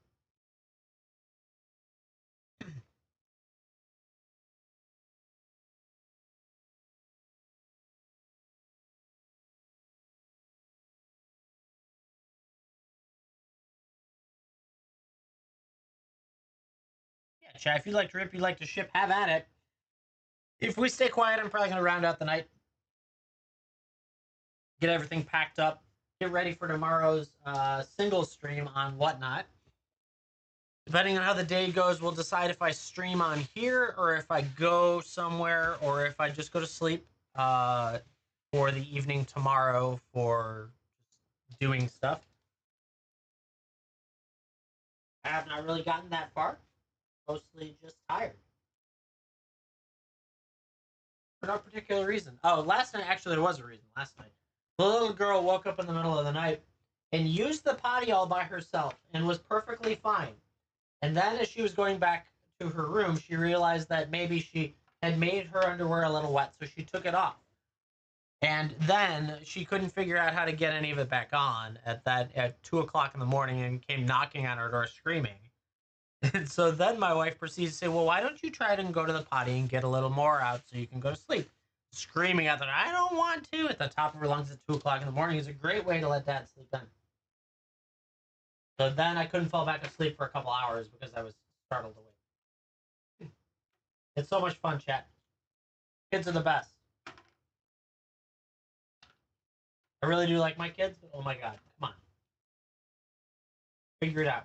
Yeah, chat. If you like to rip, you like to ship, have at it. If we stay quiet, I'm probably going to round out the night, get everything packed up, get ready for tomorrow's single stream on Whatnot. Depending on how the day goes, we'll decide if I stream on here or if I go somewhere or if I just go to sleep for the evening tomorrow for doing stuff. I have not really gotten that far. Mostly just tired. For no particular reason. Oh, last night, actually, there was a reason. Last night, the little girl woke up in the middle of the night and used the potty all by herself and was perfectly fine. And then as she was going back to her room, she realized that maybe she had made her underwear a little wet, so she took it off. And then she couldn't figure out how to get any of it back on at 2 o'clock in the morning and came knocking on her door screaming. And so then my wife proceeds to say, well, why don't you try to go to the potty and get a little more out so you can go to sleep? Screaming at her, I don't want to, at the top of her lungs at 2 o'clock in the morning is a great way to let dad sleep in. So then I couldn't fall back asleep for a couple hours because I was startled awake. It's so much fun, chat. Kids are the best. I really do like my kids, but oh my god, come on. Figure it out.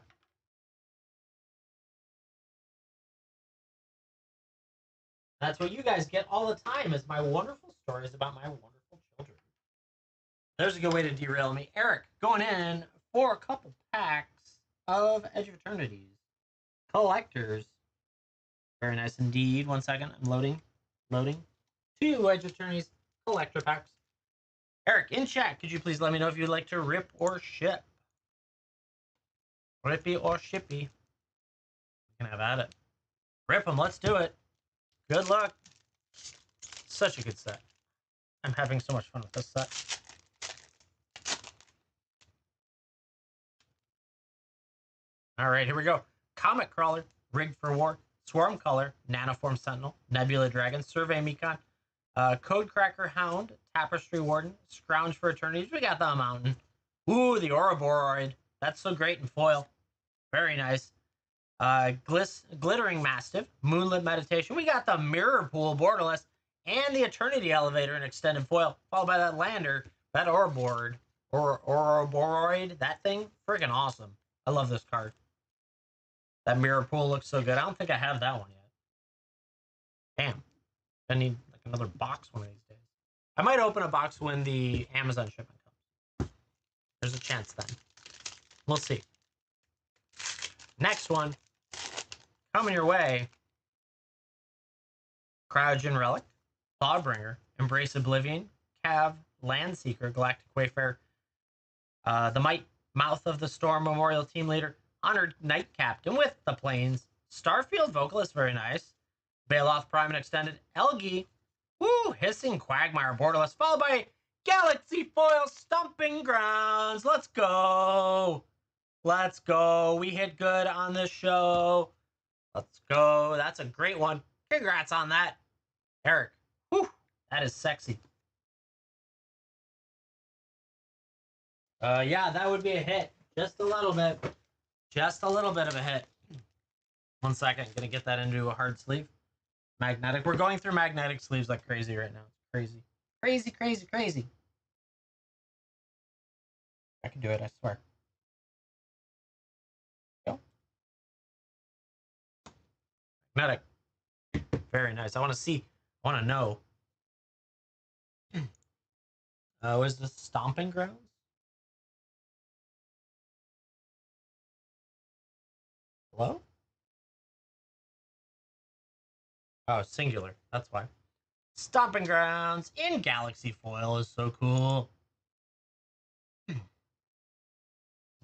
That's what you guys get all the time is my wonderful stories about my wonderful children. There's a good way to derail me. Eric, going in for a couple packs of Edge of Eternities. Collectors. Very nice indeed. 1 second. I'm loading. Loading. 2 Edge of Eternities collector packs. Eric, in chat, could you please let me know if you'd like to rip or ship? Rippy or shippy? You can have at it. Rip them. Let's do it. Good luck. Such a good set. I'm having so much fun with this set. All right, here we go. Comet Crawler, Rigged for War, Swarm Color, Nanoform Sentinel, Nebula Dragon, Survey Mecon, Codecracker Hound, Tapestry Warden, Scrounge for Eternities. We got the Mountain. Ooh, the Ouroboros. That's so great in foil. Very nice. Glittering Mastiff, Moonlit Meditation. We got the Mirror Pool Borderless and the Eternity Elevator in extended foil, followed by that Lander, that Ouroboros, that thing. Freaking awesome. I love this card. That Mirror Pool looks so good. I don't think I have that one yet. Damn. I need like another box one of these days. I might open a box when the Amazon shipment comes. There's a chance then. We'll see. Next one. Coming your way. Cryogen Relic, Clawbringer, Embrace Oblivion, Cav, Landseeker, Galactic Wayfarer, the Mouth of the Storm Memorial Team Leader, Honored Knight Captain with the Plains, Starfield Vocalist, very nice, Baloth Prime and Extended, Elgie, woo, Hissing Quagmire Borderless, followed by Galaxy Foil Stomping Grounds. Let's go. Let's go. We hit good on this show. Let's go. That's a great one. Congrats on that, Eric. Whew, that is sexy. Yeah, that would be a hit. Just a little bit. Just a little bit of a hit. 1 second. Gonna get that into a hard sleeve. Magnetic. We're going through magnetic sleeves like crazy right now. Crazy. Crazy, crazy, crazy. I can do it, I swear. Go. Magnetic. Very nice. I want to see. I want to know. Was this Stomping Grounds? Hello? Oh, singular. That's why. Stomping Grounds in Galaxy Foil is so cool.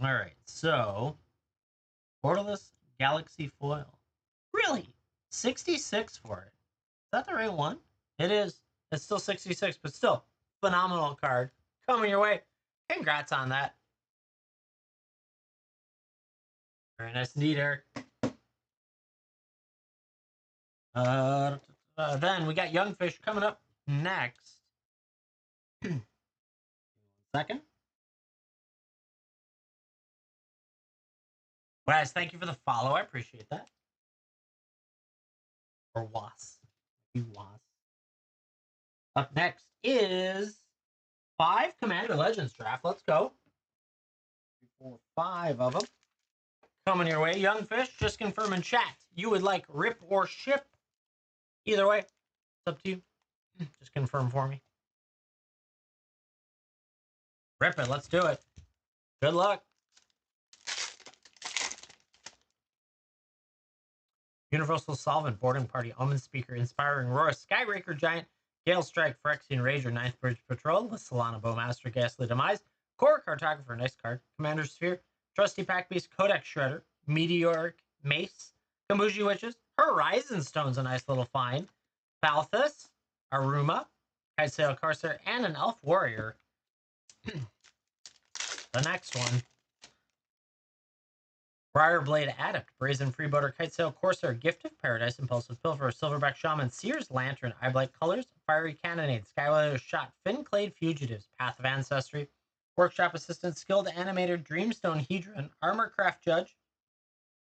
All right, so Borderless Galaxy Foil. Really? 66 for it. Is that the right one? It is. It's still 66, but still, phenomenal card. Coming your way. Congrats on that. Very nice indeed, Eric. Then we got Young Fish coming up next. Second. Wes, thank you for the follow. I appreciate that. Or Was. You Was. Up next is 5 Commander Legends draft. Let's go. 5 of them. Coming your way. Young Fish, just confirm in chat. You would like rip or ship? Either way, it's up to you. Just confirm for me. Rip it. Let's do it. Good luck. Universal Solvent, Boarding Party, Omen Speaker, Inspiring Roar, Skybreaker Giant, Gale Strike, Phyrexian Rager, Ninth Bridge Patrol, the Solana Bowmaster, Ghastly Demise, Core Cartographer, nice card, Commander Sphere, Trusty Pack Beast, Codex Shredder, Meteoric Mace, Kambuji Witches, Horizon Stone's a nice little find, Falthus, Aruma, Kitesail Corsair, and an Elf Warrior. The next one. Briarblade Adept, Brazen Freebooter, Kitesail Corsair, Gift of Paradise, Impulsive Pilfer, Silverback Shaman, Seer's Lantern, Eyeblight Colors, Fiery Cannonade, Skywalker Shot, Finclade Fugitives, Path of Ancestry, Workshop Assistant, Skilled Animator, Dreamstone Hedron, Armorcraft Judge,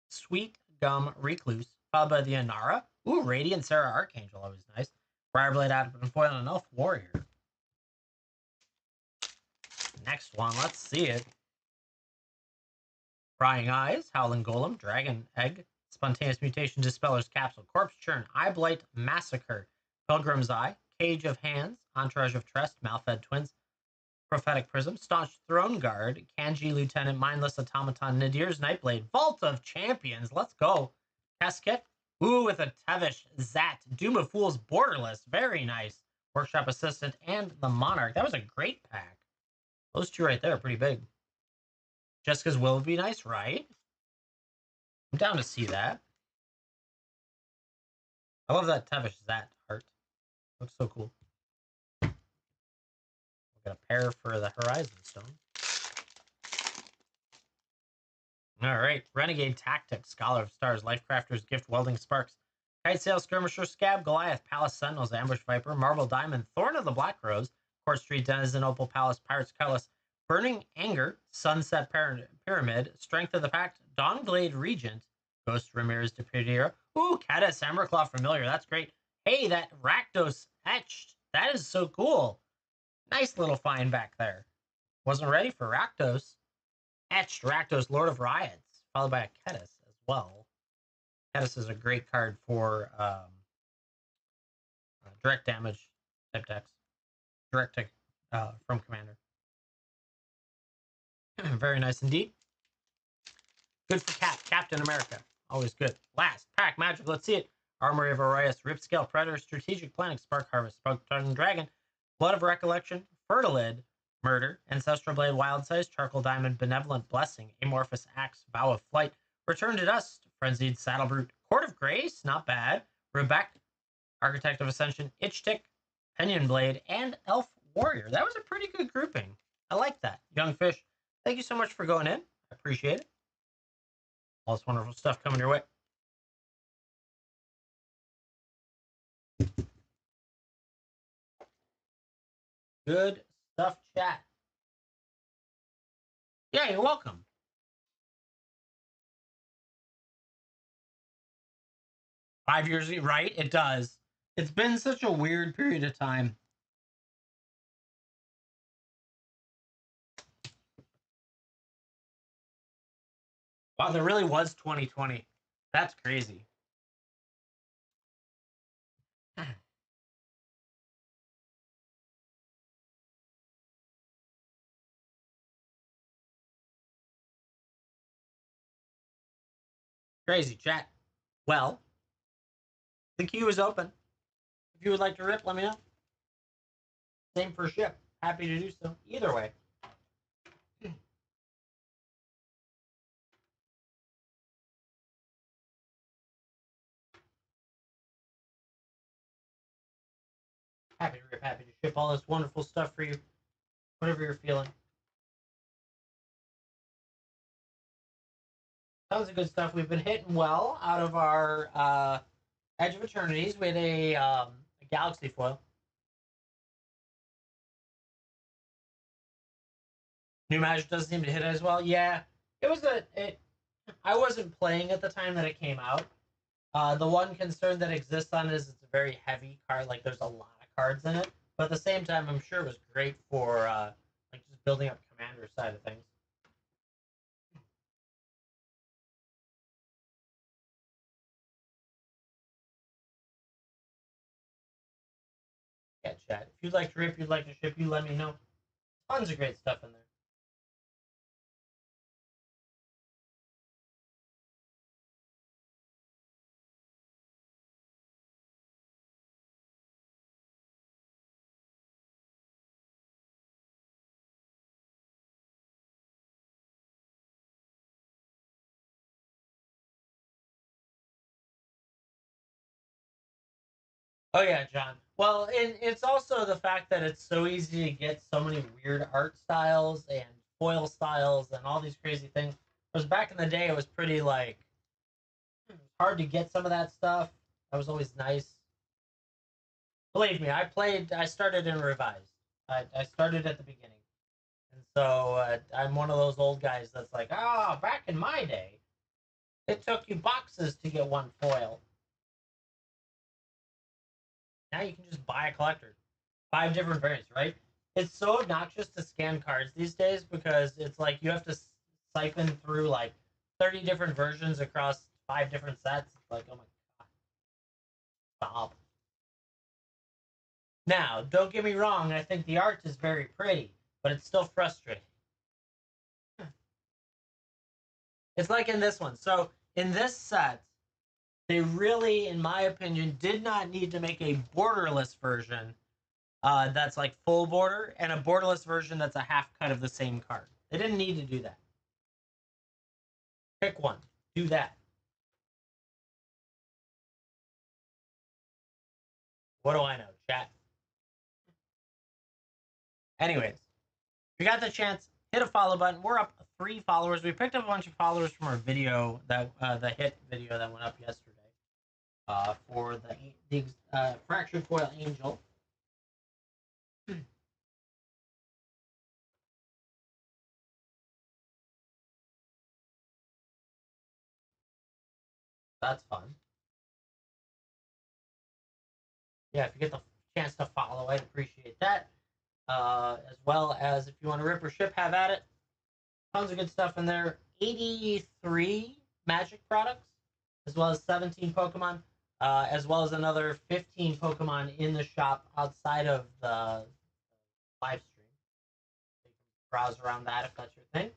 Sweet Gum Recluse, followed by the Inara. Ooh, Radiant Sarah Archangel, always nice. Briarblade Adept and Foil, and Elf Warrior. Next one, let's see it. Prying Eyes, Howling Golem, Dragon Egg, Spontaneous Mutation, Dispeller's Capsule, Corpse Churn, Eyeblight Massacre, Pilgrim's Eye, Cage of Hands, Entourage of Trust, Malfed Twins, Prophetic Prism, Staunch Throne Guard, Kanji Lieutenant, Mindless Automaton, Nadir's Nightblade, Vault of Champions, let's go. Casket, ooh, with a Tevish, Zat, Doom of Fools, Borderless, very nice. Workshop Assistant, and the Monarch. That was a great pack. Those two right there are pretty big. Jessica's Will would be nice, right? I'm down to see that. I love that Tevish Zat art. Looks so cool. We'll get a pair for the Horizon Stone. All right. Renegade Tactics, Scholar of Stars, Lifecrafters, Gift Welding Sparks, Kitesail Skirmisher, Scab, Goliath, Palace Sentinels, Ambush Viper, Marble Diamond, Thorn of the Black Rose, Court Street Denizen, Opal Palace, Pirates Cutlass, Burning Anger, Sunset Pyramid, Strength of the Pact, Dawnglade Regent, Ghost Ramirez de Pereira. Ooh, Caddis Amberclaw Familiar. That's great. Hey, that Rakdos Etched. That is so cool. Nice little find back there. Wasn't ready for Rakdos. Etched Rakdos, Lord of Riots, followed by a Caddis as well. Caddis is a great card for direct damage type decks. Direct from Commander. Very nice indeed. Good for Captain America. Always good. Last pack magic. Let's see it. Armory of Orias, Ripscale Predator, Strategic Planning, Spark Harvest, Spark Tongue Dragon, Blood of Recollection, Fertilid, Murder, Ancestral Blade, Wild Size, Charcoal Diamond, Benevolent Blessing, Amorphous Axe, Vow of Flight, Return to Dust, Frenzied Saddle Brute, Court of Grace, not bad, Rebek, Architect of Ascension, Itch Tick, Pinion Blade, and Elf Warrior. That was a pretty good grouping. I like that. Young Fish, thank you so much for going in. I appreciate it. All this wonderful stuff coming your way. Good stuff, chat. Yeah, you're welcome. Five years, right? It does. It's been such a weird period of time. Wow, there really was 2020. That's crazy. Crazy chat. Well, the queue is open. If you would like to rip, let me know. Same for ship. Happy to do so. Either way. Happy to rip, happy to ship all this wonderful stuff for you. Whatever you're feeling. Tons of good stuff. We've been hitting well out of our Edge of Eternities. We had a Galaxy foil. New Magic doesn't seem to hit as well. Yeah, it was I wasn't playing at the time that it came out. The one concern that exists on it is it's a very heavy card. Like there's a lot of cards in it, but at the same time, I'm sure it was great for like just building up commander side of things. Yeah, chat. If you'd like to rip, you'd like to ship, you let me know. Tons of great stuff in there. Oh yeah, John. Well, and it's also the fact that it's so easy to get so many weird art styles and foil styles and all these crazy things. Whereas back in the day, it was pretty like hard to get some of that stuff. That was always nice. Believe me, I started in revised. I started at the beginning, and so I'm one of those old guys that's like, ah, back in my day, it took you boxes to get one foil. Now you can just buy a collector. 5 different variants, right? It's so obnoxious to scan cards these days because it's like you have to siphon through like 30 different versions across 5 different sets. It's like, oh my god, stop. Now, don't get me wrong, I think the art is very pretty, but it's still frustrating. It's like in this one. So, in this set, they really, in my opinion, did not need to make a borderless version that's like full border and a borderless version that's a half cut of the same card. They didn't need to do that. Pick one. Do that. What do I know? Chat. Anyways, if you got the chance, hit a follow button. We're up 3 followers. We picked up a bunch of followers from our video that the hit video that went up yesterday for the fractured foil angel. That's fun. Yeah, if you get the chance to follow, I'd appreciate that. As well as if you want to rip or ship, have at it. Tons of good stuff in there. 83 Magic products, as well as 17 Pokemon, as well as another 15 Pokemon in the shop outside of the live stream. So you can browse around that if that's your thing.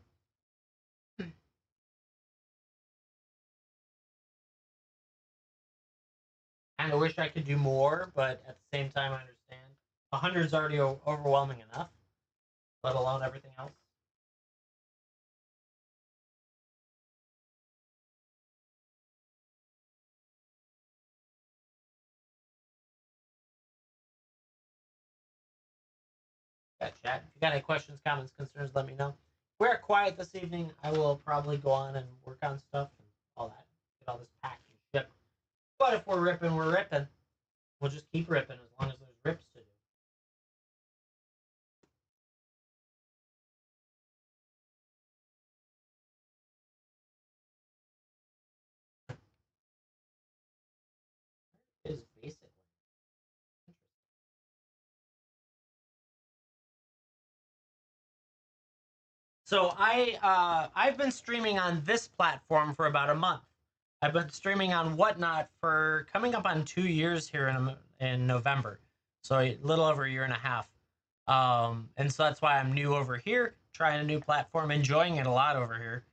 And I wish I could do more, but at the same time, I understand. 100 is already overwhelming enough, let alone everything else. Yeah, chat. If you got any questions, comments, concerns, let me know. We're quiet this evening. I will probably go on and work on stuff and all that. Get all this packed and shipped. But if we're ripping, we're ripping. We'll just keep ripping as long as there's rips to do. It is basically. So I've been streaming on this platform for about a month. I've been streaming on Whatnot for coming up on 2 years here in November, so a little over a year and a half. And so that's why I'm new over here, trying a new platform, enjoying it a lot over here,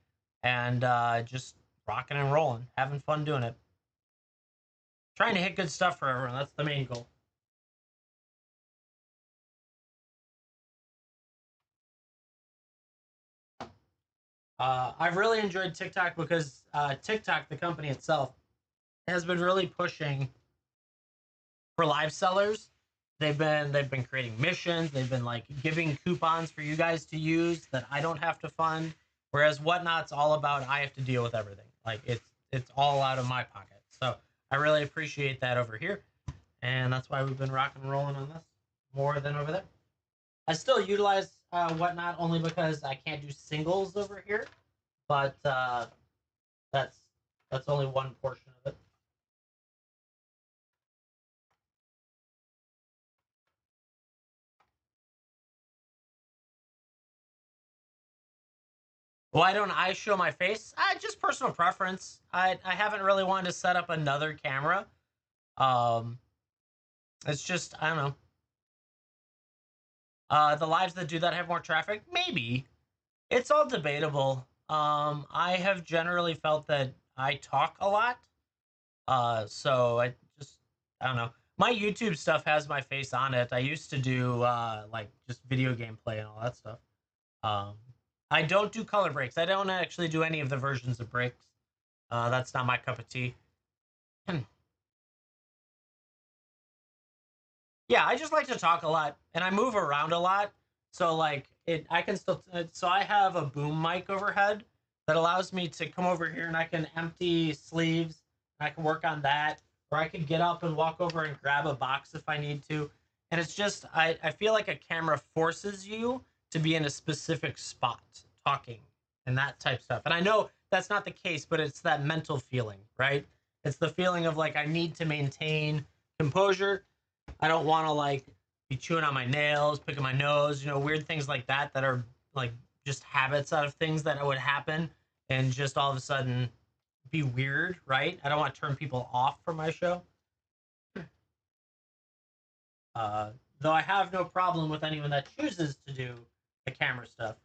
and just rocking and rolling, having fun doing it. Trying to hit good stuff for everyone. That's the main goal. I've really enjoyed TikTok because TikTok, the company itself, has been really pushing for live sellers. They've been creating missions. They've been like giving coupons for you guys to use that I don't have to fund. Whereas Whatnot's all about I have to deal with everything. Like it's all out of my pocket. So I really appreciate that over here, and that's why we've been rocking and rolling on this more than over there. I still utilize Whatnot only because I can't do singles over here, but that's that's only one portion of it. Why don't I show my face? Just personal preference. I haven't really wanted to set up another camera. Um, it's just I don't know. The lives that do that have more traffic, maybe. It's all debatable. I have generally felt that I talk a lot. So I don't know. My YouTube stuff has my face on it. I used to do like just video gameplay and all that stuff. Um, I don't do color breaks. I don't actually do any of the versions of breaks. That's not my cup of tea. Yeah, I just like to talk a lot and I move around a lot. So like I can still so I have a boom mic overhead that allows me to come over here and I can empty sleeves and I can work on that, or I can get up and walk over and grab a box if I need to. And it's just I feel like a camera forces you to be in a specific spot talking and that type stuff. And I know that's not the case, but it's that mental feeling, right? It's the feeling of like I need to maintain composure. I don't want to like be chewing on my nails, picking my nose, weird things like that that are like just habits out of things that would happen and just all of a sudden be weird, right? I don't want to turn people off from my show. Uh, though I have no problem with anyone that chooses to do the camera stuff.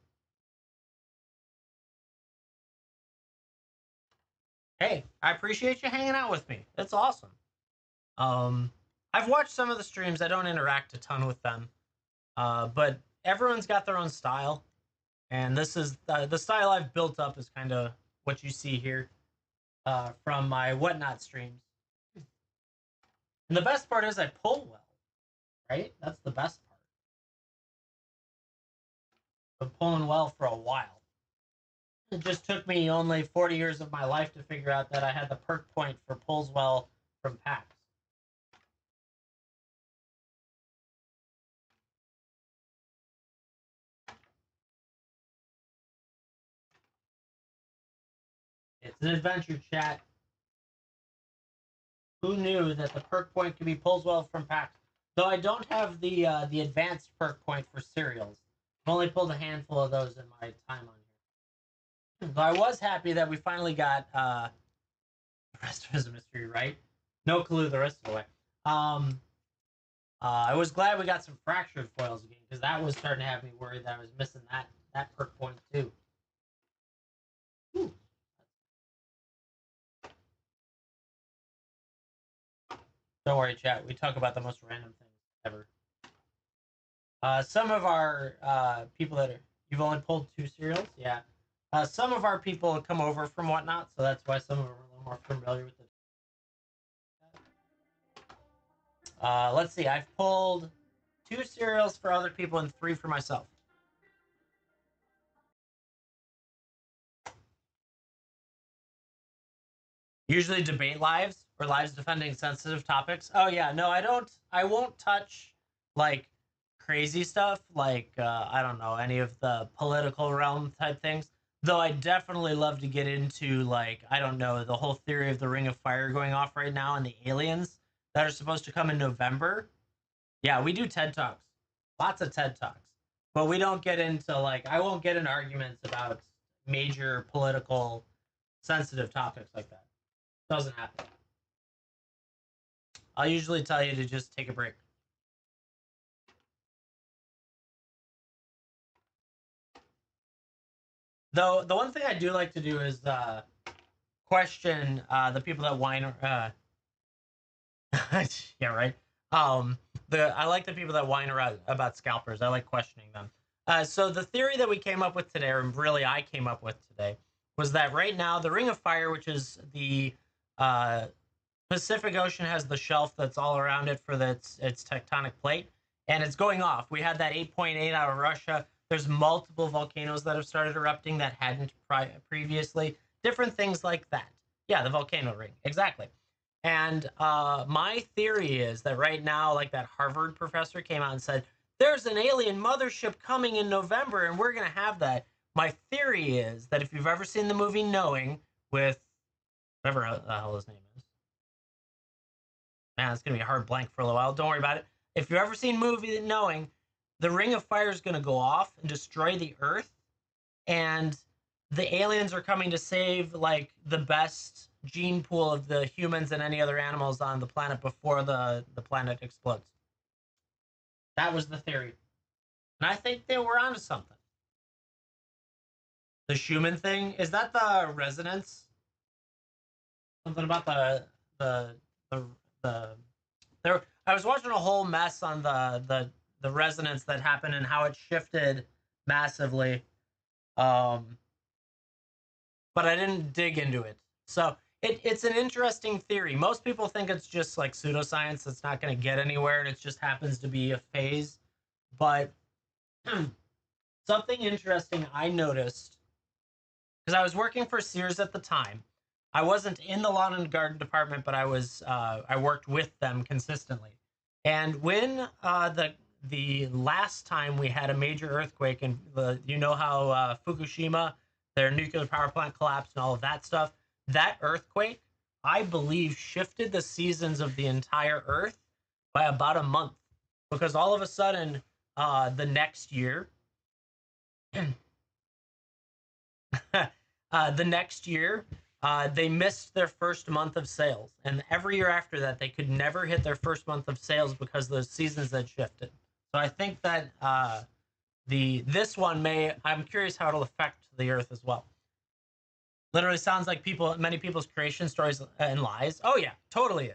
Hey, I appreciate you hanging out with me. It's awesome. Um, I've watched some of the streams. I don't interact a ton with them, but everyone's got their own style. And this is the style I've built up is kind of what you see here from my Whatnot streams. And the best part is I pull well, right? That's the best part. Been pulling well for a while. It just took me only 40 years of my life to figure out that I had the perk point for pulls well from packs. It's an adventure, chat. Who knew that the perk point could be pulls well from packs? Though I don't have the advanced perk point for cereals. I've only pulled a handful of those in my time on here. Though I was happy that we finally got the rest of his mystery right. No clue the rest of the way. Um, I was glad we got some fractured foils again because that was starting to have me worried that I was missing that perk point too. Whew. Don't worry, chat. We talk about the most random things ever. Some of our people that are you've only pulled two cereals, yeah. Some of our people come over from Whatnot, so that's why some of them are a little more familiar with it. Let's see. I've pulled two cereals for other people and three for myself. Usually debate lives or lives defending sensitive topics. Oh yeah, no, I don't. I won't touch like crazy stuff, like I don't know any of the political realm type things. Though I definitely love to get into like I don't know the whole theory of the Ring of Fire going off right now and the aliens that are supposed to come in November. Yeah, we do TED talks, lots of TED talks, but we don't get into like I won't get in arguments about major political sensitive topics like that. Doesn't happen. I'll usually tell you to just take a break. Though the one thing I do like to do is question the people that whine. Yeah, right. I like the people that whine around about scalpers. I like questioning them. So the theory that we came up with today, or really I came up with today, was that right now the Ring of Fire, which is the uh, Pacific Ocean, has the shelf that's all around it for its tectonic plate, and it's going off. We had that 8.8 out of Russia. There's multiple volcanoes that have started erupting that hadn't previously. Different things like that. Yeah, the volcano ring, exactly. And my theory is that right now, like that Harvard professor came out and said, there's an alien mothership coming in November and we're going to have that. My theory is that if you've ever seen the movie Knowing with whatever the hell his name is, man, it's going to be a hard blank for a little while. Don't worry about it. If you've ever seen movie Knowing, the Ring of Fire is going to go off and destroy the Earth. And the aliens are coming to save like the best gene pool of the humans and any other animals on the planet before the planet explodes. That was the theory. And I think they were onto something. The Schumann thing, is that the resonance? Something about the the there I was watching a whole mess on the resonance that happened and how it shifted massively. Um but I didn't dig into it. So it's an interesting theory. Most people think it's just like pseudoscience that's not going to get anywhere and it just happens to be a phase. But something interesting I noticed, because I was working for Sears at the time. I wasn't in the lawn and garden department, but I worked with them consistently. And when the last time we had a major earthquake, and how Fukushima, their nuclear power plant collapsed and all of that stuff, that earthquake, I believe, shifted the seasons of the entire Earth by about a month, because all of a sudden, the next year, the next year, they missed their first month of sales, and every year after that, they could never hit their first month of sales because those seasons had shifted. So I think that this one may. I'm curious how it'll affect the Earth as well. Literally sounds like many people's creation stories and lies. Oh yeah, totally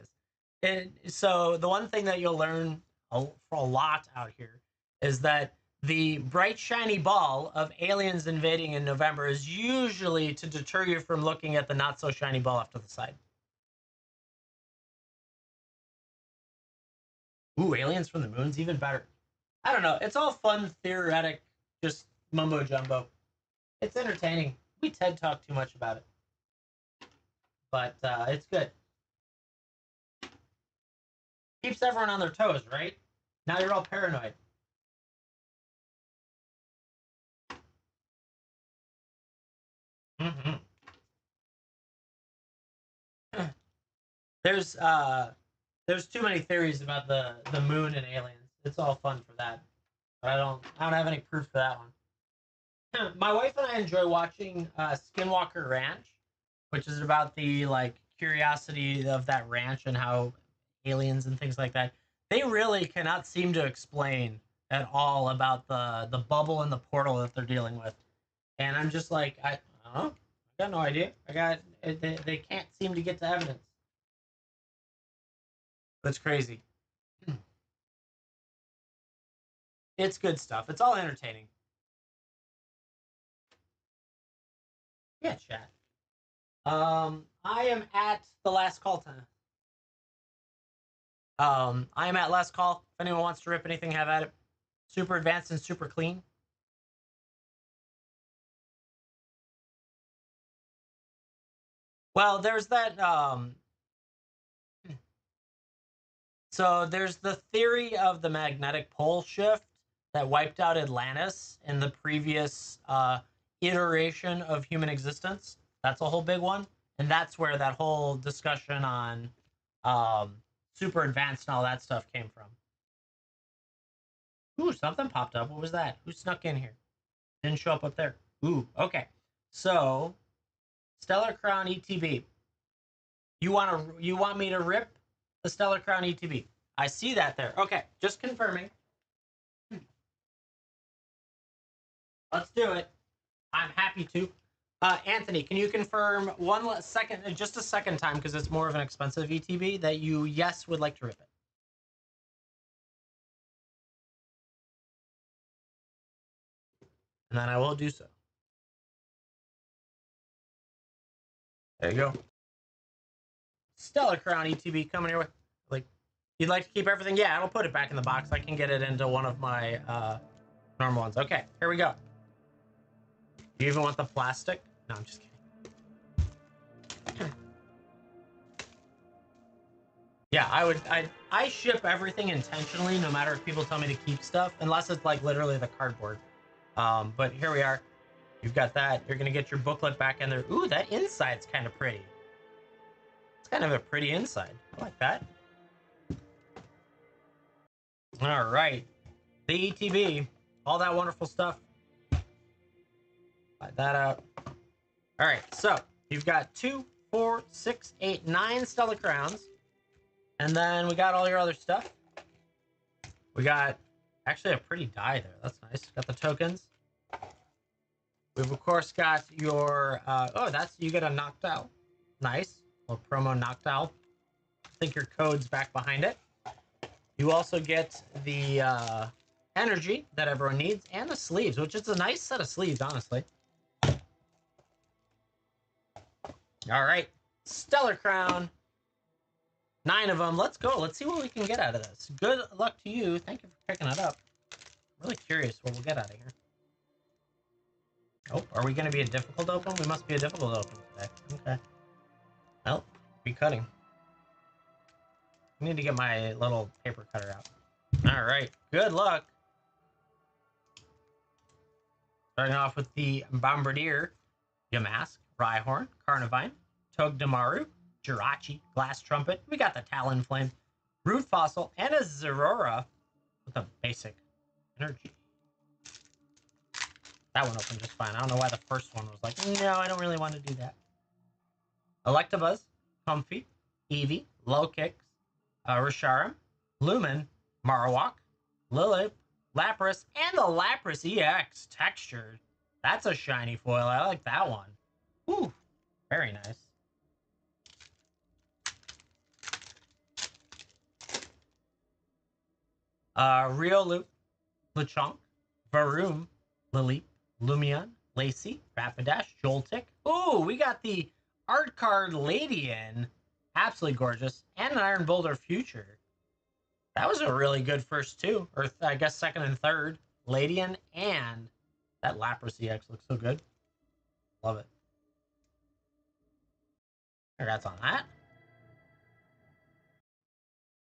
is. So the one thing that you'll learn for a lot out here is that the bright shiny ball of aliens invading in November is usually to deter you from looking at the not so shiny ball off to the side. Ooh, aliens from the moon's even better. I don't know. It's all fun, theoretic, just mumbo jumbo. It's entertaining. We TED talk too much about it, but it's good. Keeps everyone on their toes, right? Now you're all paranoid. Mm-hmm. There's too many theories about the moon and aliens. It's all fun for that, but I don't have any proof for that one. My wife and I enjoy watching Skinwalker Ranch, which is about the like curiosity of that ranch and how aliens and things like that. They really cannot seem to explain at all about the bubble and the portal that they're dealing with, and I'm just like I don't know. I got no idea. They can't seem to get to evidence. That's crazy. It's good stuff. It's all entertaining. Yeah, chat. I am at the last call time. I am at last call. If anyone wants to rip anything, have at it. Super advanced and super clean. Well, there's that. So there's the theory of the magnetic pole shift that wiped out Atlantis in the previous iteration of human existence. That's a whole big one, and that's where that whole discussion on um, super advanced and all that stuff came from. Ooh, something popped up. What was that? Who snuck in here? Didn't show up there. Ooh, okay. So, Stellar Crown ETB. You want me to rip the Stellar Crown ETB? I see that there. Okay, just confirming. Let's do it. I'm happy to. Anthony, can you confirm just a second time, because it's more of an expensive ETB, that you, yes, would like to rip it? And then I will do so. There you go. Stellar Crown ETB coming here with, like, you'd like to keep everything? Yeah, I'll put it back in the box. I can get it into one of my normal ones. Okay, here we go. Do you even want the plastic? No, I'm just kidding. Yeah, I ship everything intentionally, no matter if people tell me to keep stuff, unless it's like literally the cardboard. But here we are. You've got that. You're gonna get your booklet back in there. Ooh, that inside's kind of pretty. It's kind of a pretty inside. I like that. All right, the ETB, all that wonderful stuff. Light that up. All right, so you've got 2, 4, 6, 8, 9 Stellar Crowns. And then we got all your other stuff. We got actually a pretty die there. That's nice. Got the tokens. We've of course got your you get a Noctowl. Nice. A little promo Noctowl. I think your code's back behind it. You also get the energy that everyone needs and the sleeves, which is a nice set of sleeves, honestly. All right. Stellar Crown. 9 of them. Let's go. Let's see what we can get out of this. Good luck to you. Thank you for picking it up. I'm really curious what we'll get out of here. Oh, are we going to be a difficult open? We must be a difficult open today. Okay. Well, be cutting. I need to get my little paper cutter out. All right. Good luck. Starting off with the Bombardier, Yamask, Rhyhorn, Carnivine, Togedemaru, Jirachi, Glass Trumpet. We got the Talonflame, Root Fossil, and a Zerora with a basic energy. That one opened just fine. I don't know why the first one was like, no, I don't really want to do that. Electabuzz, Comfey, Eevee, Low Kicks, Resharam, Lumen, Marowak, Lilip, Lapras, and the Lapras EX textured. That's a shiny foil. I like that one. Ooh, very nice. Riolu, Lechonk, Varoom, Lily, Lumion, Lacey, Rapidash, Joltik. Ooh, we got the art card Ladian. Absolutely gorgeous. And an Iron Boulder Future. That was a really good first two. Or I guess second and third. Ladian and that Lapras EX looks so good. Love it. Congrats on that.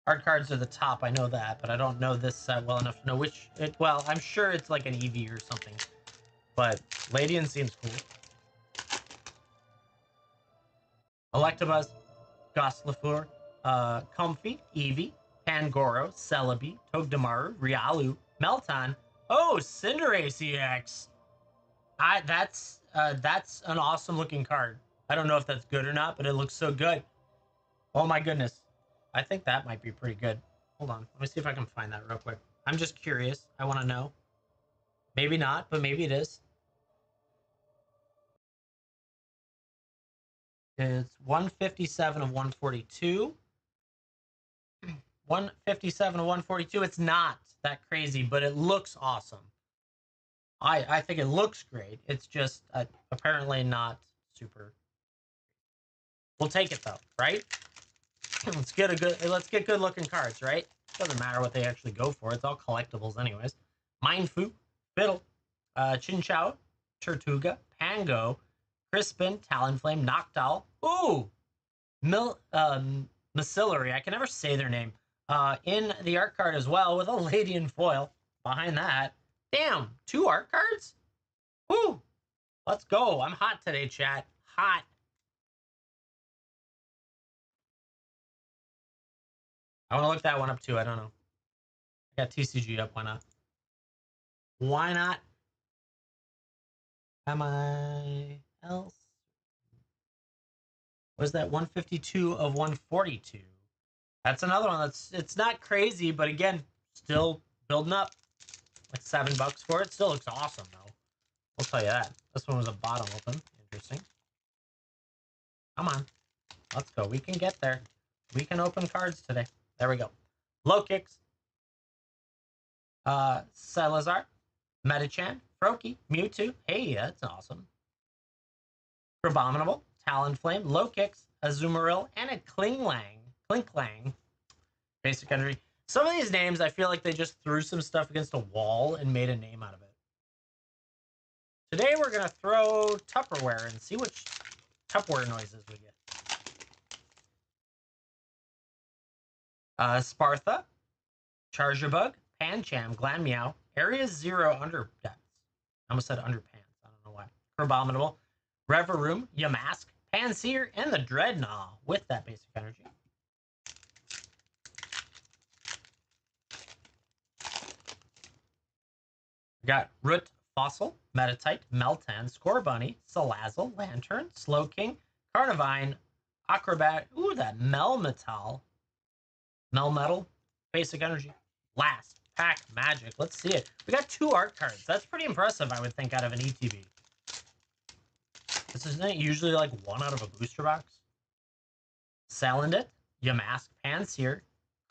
Art cards are the top, I know that, but I don't know this set well enough to know which. Well, I'm sure it's like an Eevee or something, but Ladian seems cool. Electabuzz, Gossifleur, Comfey, Eevee, Pangoro, Celebi, Togedemaru, Riolu, Melton. Oh, Cinderace EX. That's an awesome looking card. I don't know if that's good or not, but it looks so good. Oh my goodness. I think that might be pretty good. Hold on. Let me see if I can find that real quick. I'm just curious. I want to know. Maybe not, but maybe it is. It's 157 of 142. 157 of 142. It's not that crazy, but it looks awesome. I think it looks great. It's just apparently not super. We'll take it though, right? Let's get good looking cards, right? Doesn't matter what they actually go for. It's all collectibles anyways. Mindfu, Fiddle, Chinchou, Tortuga, Pango, Crispin, Talonflame, Noctowl. Ooh! Macillary. I can never say their name. In the art card as well with a Ladian foil behind that. Damn, 2 art cards? Woo! Let's go. I'm hot today, chat. Hot. I want to look that one up too. I don't know. I got TCG up. Why not? Why not? Am I else? Was that 152 of 142? That's another one it's not crazy, but again, still building up. Like $7 for it. Still looks awesome though. I'll tell you that. This one was a bottom open. interesting. Come on. Let's go. We can get there. We can open cards today. There we go. Low kicks. Salazar. Metachan. Froakie. Mewtwo. Hey, that's awesome. Crabominable. Talonflame. Low kicks. Azumarill. And a Klinklang. Basic energy. Some of these names, I feel like they just threw some stuff against a wall and made a name out of it. Today we're going to throw Tupperware and see which Tupperware noises we get. Spartha, Charjabug, Pancham, Glammeow, Area 0 Underdepths. I almost said Underpants. I don't know why. Crabominable, Reveroom, Yamask, Panseer, and the Dreadnought with that basic energy. We got Root, Fossil, Metatite, Meltan, Scorbunny, Salazzle, Lantern, Slowking, Carnivine, Acrobat, ooh, that Melmetal, basic energy. Last pack magic. Let's see it. We got 2 art cards. That's pretty impressive, I would think, out of an ETB. This isn't it usually like 1 out of a booster box. Salandit, Yamask, Panseer,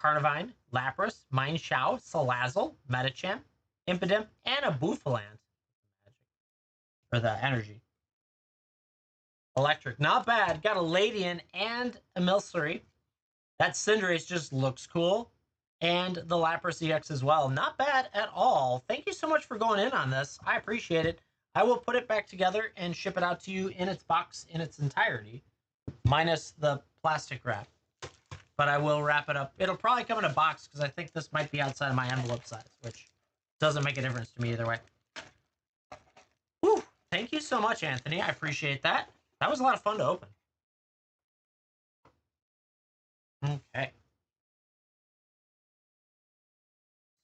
Carnivine, Lapras, Mineshaw, Salazzle, Metachan, Impidimp, and a Bouffalant. Or the energy. Electric, not bad. Got a Ladian and a Milcery. That Cinderace just looks cool. And the Lapras EX as well. Not bad at all. Thank you so much for going in on this. I appreciate it. I will put it back together and ship it out to you in its box in its entirety. Minus the plastic wrap. But I will wrap it up. It'll probably come in a box because I think this might be outside of my envelope size. Which doesn't make a difference to me either way. Whew. Thank you so much, Anthony. I appreciate that. That was a lot of fun to open. Okay.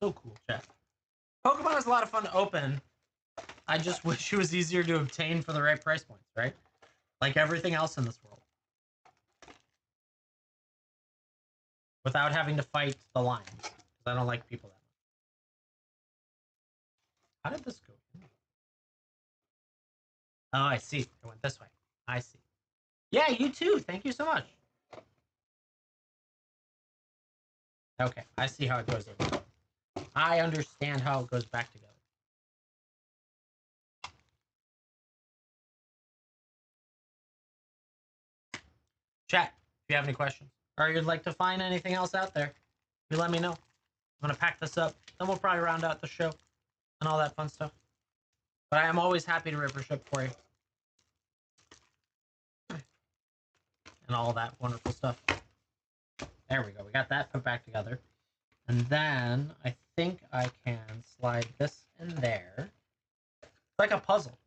So cool, chat. Pokemon is a lot of fun to open. I just wish it was easier to obtain for the right price points, right? Like everything else in this world. Without having to fight the lines. Because I don't like people that much. How did this go? Oh, I see. It went this way. I see. Yeah, you too. Thank you so much. Okay, I see how it goes. I understand how it goes back together. Chat, if you have any questions or you'd like to find anything else out there, you let me know. I'm going to pack this up. Then we'll probably round out the show and all that fun stuff. But I am always happy to rip or ship for you. And all that wonderful stuff. There we go. We got that put back together. And then I think I can slide this in there. It's like a puzzle.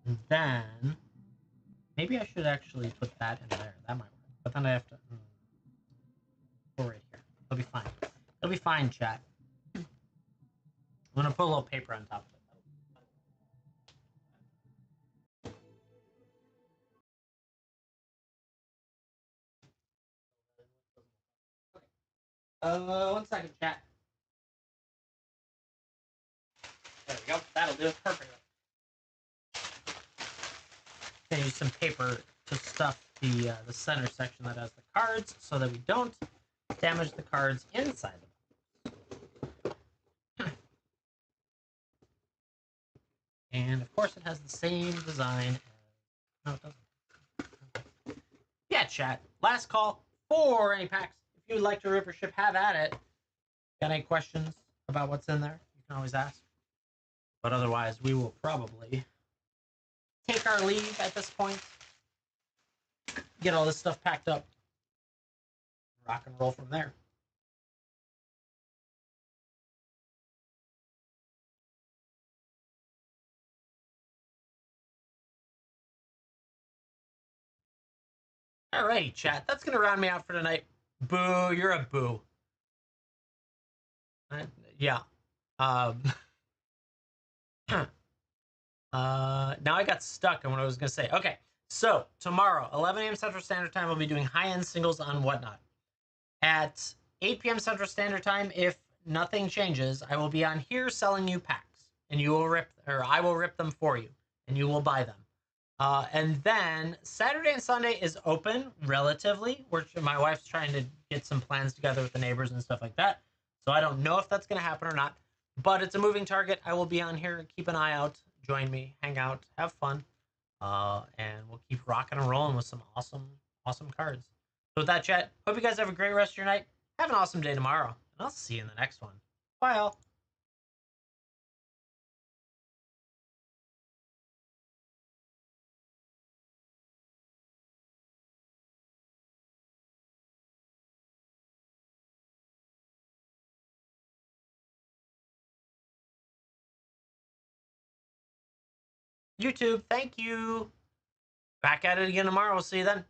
And then maybe I should actually put that in there. That might work. But then I have to go right here. It'll be fine. It'll be fine, chat. I'm gonna put a little paper on top of it. Okay. 1 second, chat. There we go. That'll do it perfectly. Gonna use some paper to stuff the center section that has the cards so that we don't damage the cards inside them. And of course it has the same design. No, it doesn't. Okay. Yeah, chat. Last call for any packs. If you would like to rip or ship, have at it. Got any questions about what's in there? You can always ask. But otherwise, we will probably take our leave at this point. Get all this stuff packed up. Rock and roll from there. Alrighty, chat. That's going to round me out for tonight. Boo, you're a boo. Yeah. Now I got stuck on what I was going to say. Okay, so tomorrow, 11 a.m. Central Standard Time, we'll be doing high-end singles on Whatnot. At 8 p.m. Central Standard Time, if nothing changes, I will be on here selling you packs. and you will rip, or I will rip them for you, and you will buy them. And then Saturday and Sunday is open relatively. My wife's trying to get some plans together with the neighbors and stuff like that. So I don't know if that's going to happen or not. But it's a moving target. I will be on here. Keep an eye out. Join me. Hang out. Have fun. And we'll keep rocking and rolling with some awesome, awesome cards. So with that, chat, hope you guys have a great rest of your night. Have an awesome day tomorrow. And I'll see you in the next one. Bye, all. YouTube, thank you. Back at it again tomorrow. We'll see you then.